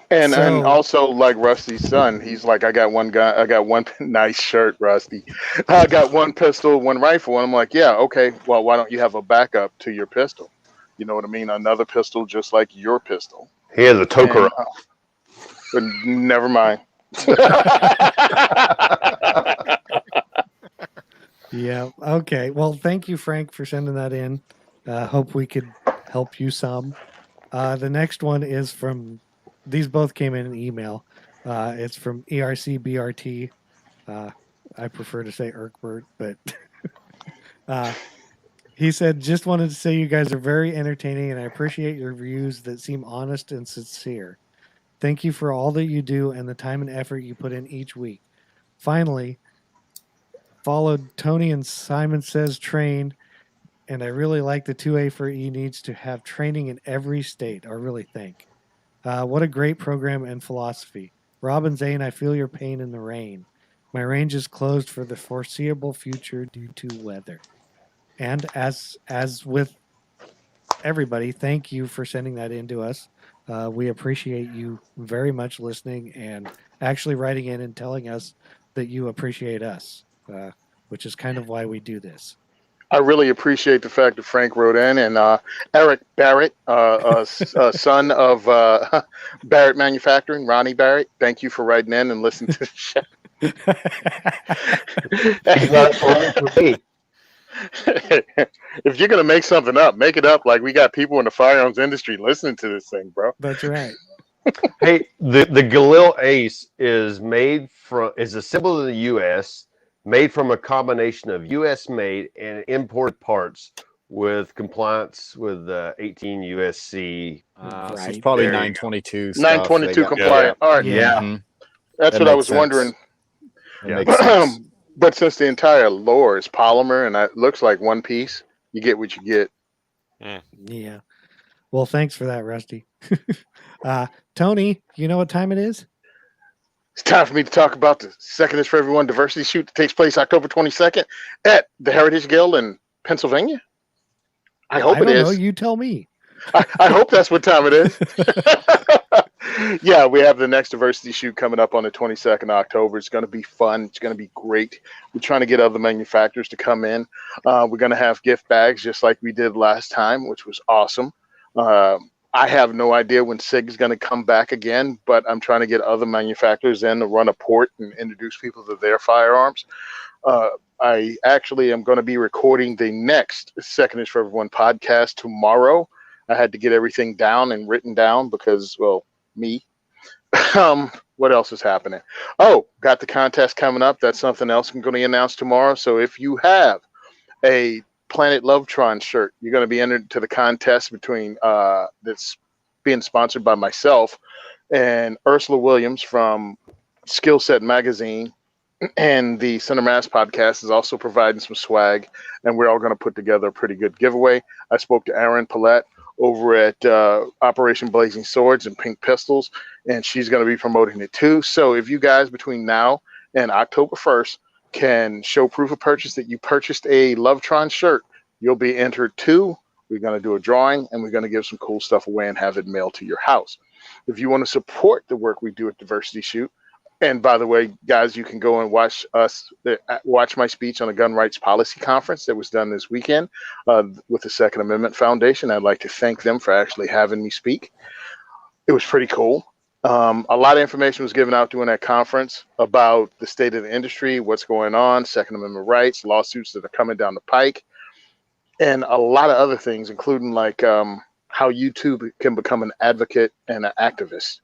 And So- also like Rusty's son, he's like, I got one gun, I got one nice shirt, Rusty. I got one pistol, one rifle, and I'm like, yeah, okay. Well, why don't you have a backup to your pistol? You know what I mean? Another pistol just like your pistol. He has a toker. But never mind. Yeah. Okay. Well, thank you, Frank, for sending that in. Hope we could help you some. The next one is from, these both came in an email. It's from ERCBRT. I prefer to say Erkbert, but he said, just wanted to say you guys are very entertaining and I appreciate your reviews that seem honest and sincere. Thank you for all that you do and the time and effort you put in each week. Finally, followed Tony and Simon Says Train, and I really like the 2A for E needs to have training in every state. I really think. What a great program and philosophy. Robin Zane, I feel your pain in the rain. My range is closed for the foreseeable future due to weather. And as with everybody, thank you for sending that in to us. We appreciate you very much listening and actually writing in and telling us that you appreciate us, which is kind of why we do this. I really appreciate the fact that Frank wrote in, and Eric Barrett, son of Barrett Manufacturing, Ronnie Barrett. Thank you for writing in and listening to the show. If you're gonna make something up, make it up like we got people in the firearms industry listening to this thing, bro. That's right. Hey, the Galil ACE is assembled in the U.S., made from a combination of U.S. made and imported parts with compliance with 18 USC. So it's Right. probably There you 922 stuff. 922 They got- compliant. All right, Yeah. Mhm. that's That what I makes was sense. wondering. That Yeah. makes sense. But since the entire lore is polymer and it looks like one piece, you get what you get. Yeah. Well, thanks for that, Rusty. Tony, you know what time it is? It's time for me to talk about the Second is for Everyone diversity shoot that takes place October 22nd at the Heritage Guild in Pennsylvania. I hope it don't is. know. You tell me. I hope that's what time it is. Yeah, we have the next diversity shoot coming up on the 22nd of October. It's going to be fun. It's going to be great. We're trying to get other manufacturers to come in. We're going to have gift bags just like we did last time, which was awesome. I have no idea when SIG's going to come back again, but I'm trying to get other manufacturers in to run a port and introduce people to their firearms. I actually am going to be recording the next Second is for Everyone podcast tomorrow. I had to get everything down and written down because, well, me. What else is happening? Oh, got the contest coming up. That's something else I'm going to announce tomorrow. So if you have a Planet Lovetron shirt, you're going to be entered to the contest between that's being sponsored by myself and Ursula Williams from Skill Set Magazine, and the Center Mass podcast is also providing some swag, and we're all going to put together a pretty good giveaway. I spoke to Erin Paulette over at Operation Blazing Swords and Pink Pistols, and she's going to be promoting it too. So if you guys between now and October 1st can show proof of purchase that you purchased a Lovetron shirt, you'll be entered too. We're going to do a drawing, and we're going to give some cool stuff away and have it mailed to your house. If you want to support the work we do at Diversity Shoot, and by the way, guys, you can go and watch my speech on the Gun Rights Policy Conference that was done this weekend with the Second Amendment Foundation. I'd like to thank them for actually having me speak. It was pretty cool. A lot of information was given out during that conference about the state of the industry, what's going on, Second Amendment rights, lawsuits that are coming down the pike, and a lot of other things, including like how YouTube can become an advocate and an activist.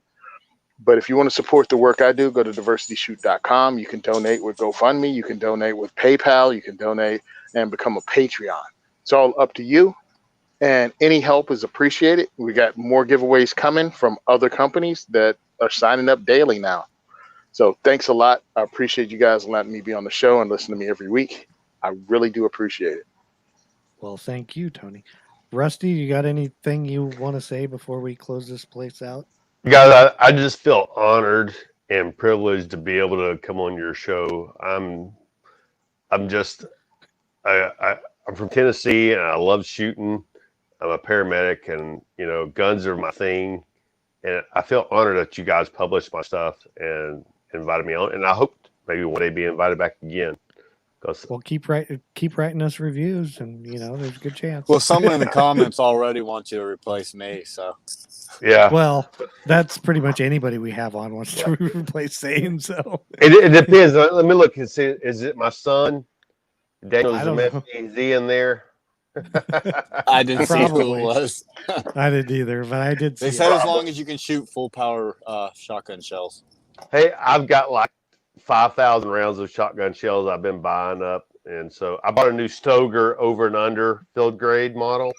But if you want to support the work I do, go to diversityshoot.com. You can donate with GoFundMe. You can donate with PayPal. You can donate and become a Patreon. It's all up to you. And any help is appreciated. We got more giveaways coming from other companies that are signing up daily now. So thanks a lot. I appreciate you guys letting me be on the show and listen to me every week. I really do appreciate it. Well, thank you, Tony. Rusty, you got anything you want to say before we close this place out? Guys, I just feel honored and privileged to be able to come on your show. I I'm from Tennessee, and I love shooting. I'm a paramedic, and guns are my thing. And I feel honored that you guys published my stuff and invited me on. And I hope maybe one day be invited back again. Well, keep writing us reviews, and there's a good chance. Well, someone in the comments already wants you to replace me, so yeah. Well, that's pretty much anybody we have on wants to replace Zane. So it depends. Let me look and see. Is it my son, Daniel I don't know. Zemeski? Is he in there? I didn't see who Probably. it was. I didn't either, but I did see They it. said as long as you can shoot full power shotgun shells. Hey, I've got like 5,000 rounds of shotgun shells I've been buying up, and so I bought a new Stoger over and under field grade model,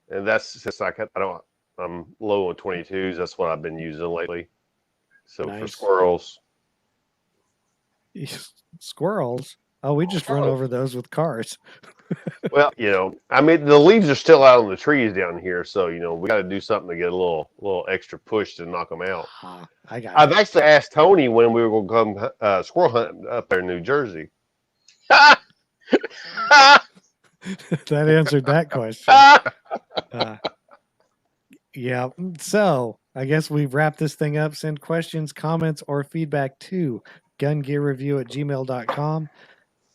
and that's just like I'm low on 22s. That's what I've been using lately. So for Nice. squirrels. Squirrels. Oh, we just run over those with cars. Well, I mean, the leaves are still out on the trees down here, so we got to do something to get a little extra push to knock them out. I got I've it. actually asked Tony when we were going to come squirrel hunting up there in New Jersey. That answered that question. Yeah. So I guess we've wrapped this thing up. Send questions, comments, or feedback to gungearreview@gmail.com.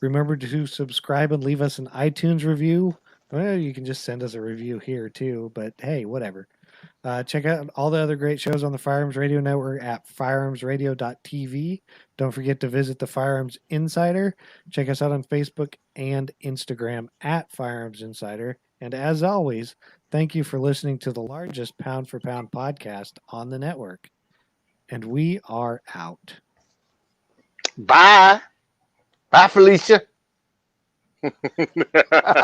Remember to subscribe and leave us an iTunes review. Well, you can just send us a review here too, but hey, whatever. Check out all the other great shows on the Firearms Radio Network at firearmsradio.tv. Don't forget to visit the Firearms Insider. Check us out on Facebook and Instagram at Firearms Insider. And as always, thank you for listening to the largest pound for pound podcast on the network. And we are out. Bye. Bye, Felicia.